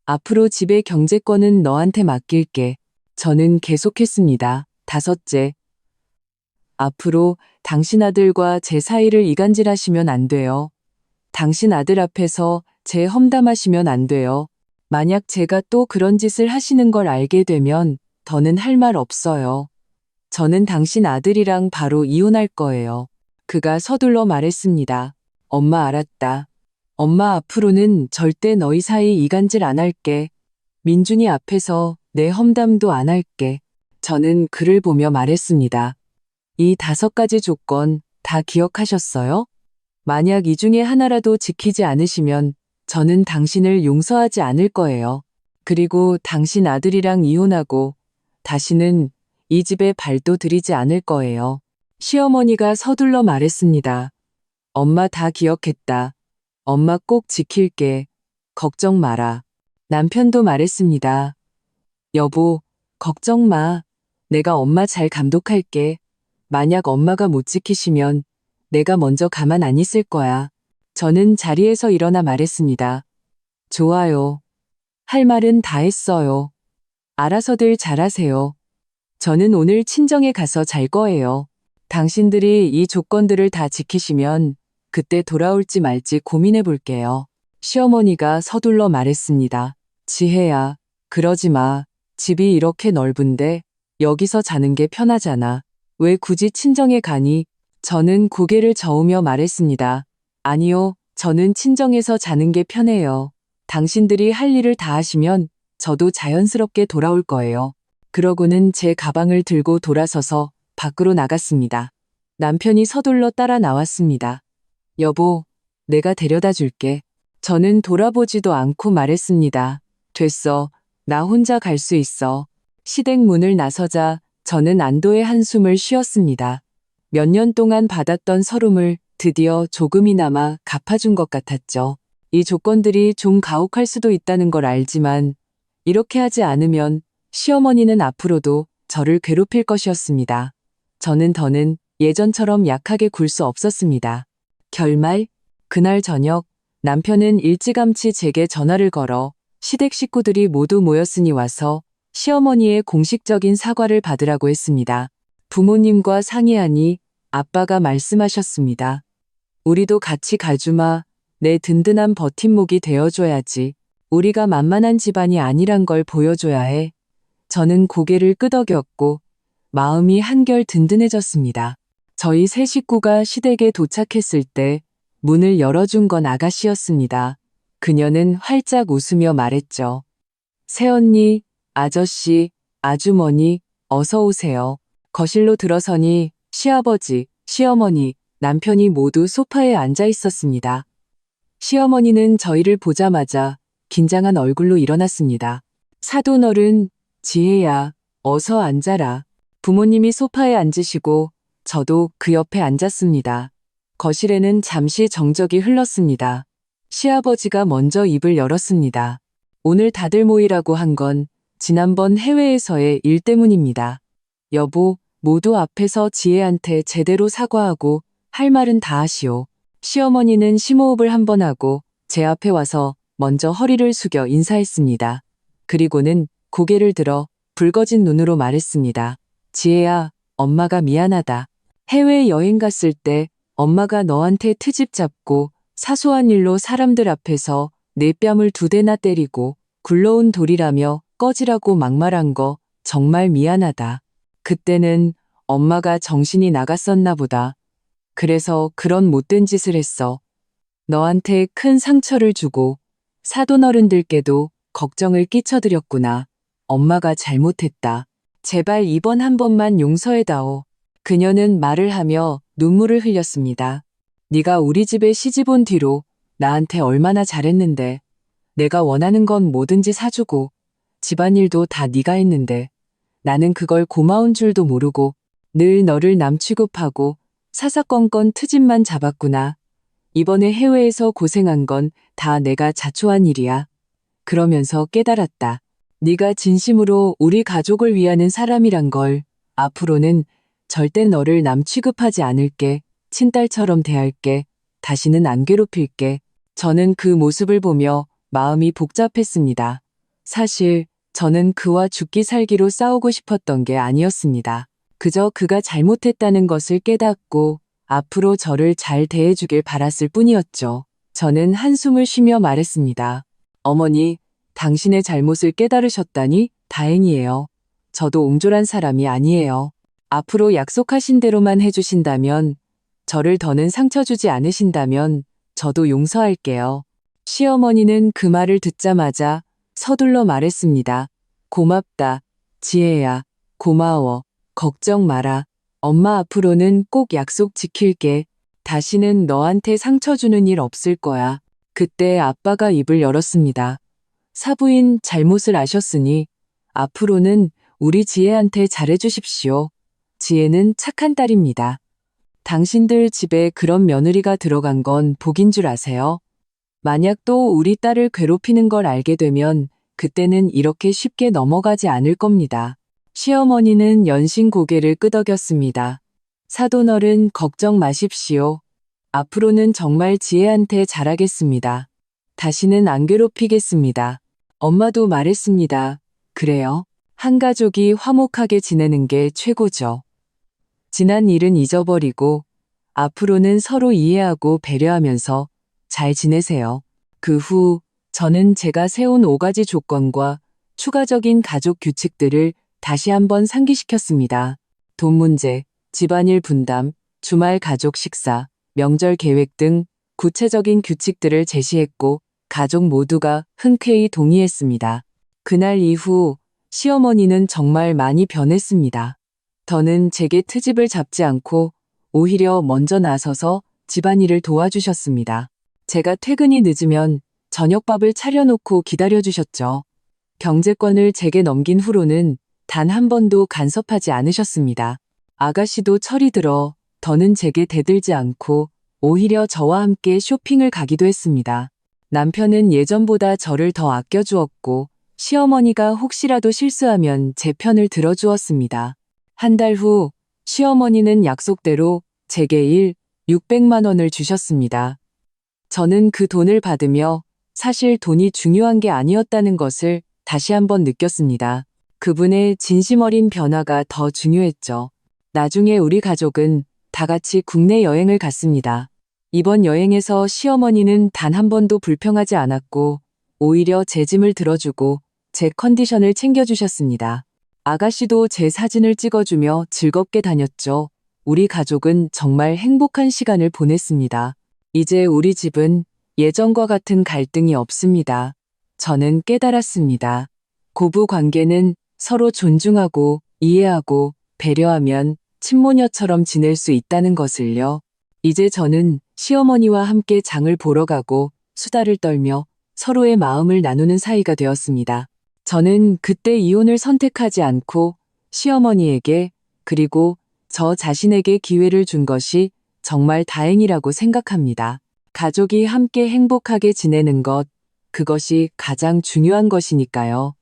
앞으로 집의 경제권은 너한테 맡길게. 저는 계속했습니다. 다섯째. 앞으로 당신 아들과 제 사이를 이간질하시면 안 돼요. 당신 아들 앞에서 제 험담하시면 안 돼요. 만약 제가 또 그런 짓을 하시는 걸 알게 되면 더는 할 말 없어요. 저는 당신 아들이랑 바로 이혼할 거예요. 그가 서둘러 말했습니다. 엄마 알았다. 엄마 앞으로는 절대 너희 사이 이간질 안 할게. 민준이 앞에서 내 험담도 안 할게. 저는 그를 보며 말했습니다. 이 5가지 조건 다 기억하셨어요? 만약 이 중에 하나라도 지키지 않으시면 저는 당신을 용서하지 않을 거예요. 그리고 당신 아들이랑 이혼하고 다시는 이 집에 발도 들이지 않을 거예요. 시어머니가 서둘러 말했습니다. 엄마 다 기억했다. 엄마 꼭 지킬게. 걱정 마라. 남편도 말했습니다. 여보, 걱정 마. 내가 엄마 잘 감독할게. 만약 엄마가 못 지키시면 내가 먼저 가만 안 있을 거야. 저는 자리에서 일어나 말했습니다. 좋아요. 할 말은 다 했어요. 알아서들 잘하세요. 저는 오늘 친정에 가서 잘 거예요. 당신들이 이 조건들을 다 지키시면 그때 돌아올지 말지 고민해 볼게요. 시어머니가 서둘러 말했습니다. 지혜야, 그러지 마. 집이 이렇게 넓은데 여기서 자는 게 편하잖아. 왜 굳이 친정에 가니? 저는 고개를 저으며 말했습니다. 아니요, 저는 친정에서 자는 게 편해요. 당신들이 할 일을 다 하시면 저도 자연스럽게 돌아올 거예요. 그러고는 제 가방을 들고 돌아서서 밖으로 나갔습니다. 남편이 서둘러 따라 나왔습니다. 여보, 내가 데려다 줄게. 저는 돌아보지도 않고 말했습니다. 됐어. 나 혼자 갈 수 있어. 시댁 문을 나서자 저는 안도의 한숨을 쉬었습니다. 몇 년 동안 받았던 서름을 드디어 조금이나마 갚아준 것 같았죠. 이 조건들이 좀 가혹할 수도 있다는 걸 알지만 이렇게 하지 않으면 시어머니는 앞으로도 저를 괴롭힐 것이었습니다. 저는 더는 예전처럼 약하게 굴 수 없었습니다. 결말, 그날 저녁 남편은 일찌감치 제게 전화를 걸어 시댁 식구들이 모두 모였으니 와서 시어머니의 공식적인 사과를 받으라고 했습니다. 부모님과 상의하니 아빠가 말씀하셨습니다. 우리도 같이 가주마. 내 든든한 버팀목이 되어줘야지. 우리가 만만한 집안이 아니란 걸 보여줘야 해. 저는 고개를 끄덕였고 마음이 한결 든든해졌습니다. 저희 세 식구가 시댁에 도착했을 때 문을 열어준 건 아가씨였습니다. 그녀는 활짝 웃으며 말했죠. 새언니, 아저씨, 아주머니, 어서 오세요. 거실로 들어서니 시아버지, 시어머니, 남편이 모두 소파에 앉아 있었습니다. 시어머니는 저희를 보자마자 긴장한 얼굴로 일어났습니다. 사돈어른, 지혜야, 어서 앉아라. 부모님이 소파에 앉으시고 저도 그 옆에 앉았습니다. 거실에는 잠시 정적이 흘렀습니다. 시아버지가 먼저 입을 열었습니다. 오늘 다들 모이라고 한 건 지난번 해외에서의 일 때문입니다. 여보, 모두 앞에서 지혜한테 제대로 사과하고 할 말은 다 하시오. 시어머니는 심호흡을 한 번 하고 제 앞에 와서 먼저 허리를 숙여 인사했습니다. 그리고는 고개를 들어 붉어진 눈으로 말했습니다. 지혜야, 엄마가 미안하다. 해외여행 갔을 때 엄마가 너한테 트집 잡고 사소한 일로 사람들 앞에서 내 뺨을 2대나 때리고 굴러온 돌이라며 꺼지라고 막말한 거 정말 미안하다. 그때는 엄마가 정신이 나갔었나 보다. 그래서 그런 못된 짓을 했어. 너한테 큰 상처를 주고 사돈어른들께도 걱정을 끼쳐드렸구나. 엄마가 잘못했다. 제발 이번 한 번만 용서해다오. 그녀는 말을 하며 눈물을 흘렸습니다. 네가 우리 집에 시집 온 뒤로 나한테 얼마나 잘했는데, 내가 원하는 건 뭐든지 사주고 집안일도 다 네가 했는데 나는 그걸 고마운 줄도 모르고 늘 너를 남 취급하고 사사건건 트집만 잡았구나. 이번에 해외에서 고생한 건 다 내가 자초한 일이야. 그러면서 깨달았다. 네가 진심으로 우리 가족을 위하는 사람이란 걸. 앞으로는 절대 너를 남 취급하지 않을게. 친딸처럼 대할게. 다시는 안 괴롭힐게. 저는 그 모습을 보며 마음이 복잡했습니다. 사실 저는 그와 죽기 살기로 싸우고 싶었던 게 아니었습니다. 그저 그가 잘못했다는 것을 깨닫고 앞으로 저를 잘 대해주길 바랐을 뿐이었죠. 저는 한숨을 쉬며 말했습니다. 어머니, 당신의 잘못을 깨달으셨다니 다행이에요. 저도 옹졸한 사람이 아니에요. 앞으로 약속하신 대로만 해주신다면, 저를 더는 상처 주지 않으신다면 저도 용서할게요. 시어머니는 그 말을 듣자마자 서둘러 말했습니다. 고맙다. 지혜야. 고마워. 걱정 마라. 엄마 앞으로는 꼭 약속 지킬게. 다시는 너한테 상처 주는 일 없을 거야. 그때 아빠가 입을 열었습니다. 사부인 잘못을 아셨으니 앞으로는 우리 지혜한테 잘해주십시오. 지혜는 착한 딸입니다. 당신들 집에 그런 며느리가 들어간 건 복인 줄 아세요? 만약 또 우리 딸을 괴롭히는 걸 알게 되면 그때는 이렇게 쉽게 넘어가지 않을 겁니다. 시어머니는 연신 고개를 끄덕였습니다. 사돈어른 걱정 마십시오. 앞으로는 정말 지혜한테 잘하겠습니다. 다시는 안 괴롭히겠습니다. 엄마도 말했습니다. 그래요. 한 가족이 화목하게 지내는 게 최고죠. 지난 일은 잊어버리고 앞으로는 서로 이해하고 배려하면서 잘 지내세요. 그 후 저는 제가 세운 5가지 조건과 추가적인 가족 규칙들을 다시 한번 상기시켰습니다. 돈 문제, 집안일 분담, 주말 가족 식사, 명절 계획 등 구체적인 규칙들을 제시했고 가족 모두가 흔쾌히 동의했습니다. 그날 이후 시어머니는 정말 많이 변했습니다. 더는 제게 트집을 잡지 않고 오히려 먼저 나서서 집안일을 도와주셨습니다. 제가 퇴근이 늦으면 저녁밥을 차려놓고 기다려주셨죠. 경제권을 제게 넘긴 후로는 단 한 번도 간섭하지 않으셨습니다. 아가씨도 철이 들어 더는 제게 대들지 않고 오히려 저와 함께 쇼핑을 가기도 했습니다. 남편은 예전보다 저를 더 아껴주었고 시어머니가 혹시라도 실수하면 제 편을 들어주었습니다. 한 달 후 시어머니는 약속대로 제게 600만 원을 주셨습니다. 저는 그 돈을 받으며 사실 돈이 중요한 게 아니었다는 것을 다시 한번 느꼈습니다. 그분의 진심 어린 변화가 더 중요했죠. 나중에 우리 가족은 다 같이 국내 여행을 갔습니다. 이번 여행에서 시어머니는 단 한 번도 불평하지 않았고 오히려 제 짐을 들어주고 제 컨디션을 챙겨주셨습니다. 아가씨도 제 사진을 찍어주며 즐겁게 다녔죠. 우리 가족은 정말 행복한 시간을 보냈습니다. 이제 우리 집은 예전과 같은 갈등이 없습니다. 저는 깨달았습니다. 고부 관계는 서로 존중하고 이해하고 배려하면 친모녀처럼 지낼 수 있다는 것을요. 이제 저는 시어머니와 함께 장을 보러 가고 수다를 떨며 서로의 마음을 나누는 사이가 되었습니다. 저는 그때 이혼을 선택하지 않고 시어머니에게 그리고 저 자신에게 기회를 준 것이 정말 다행이라고 생각합니다. 가족이 함께 행복하게 지내는 것, 그것이 가장 중요한 것이니까요.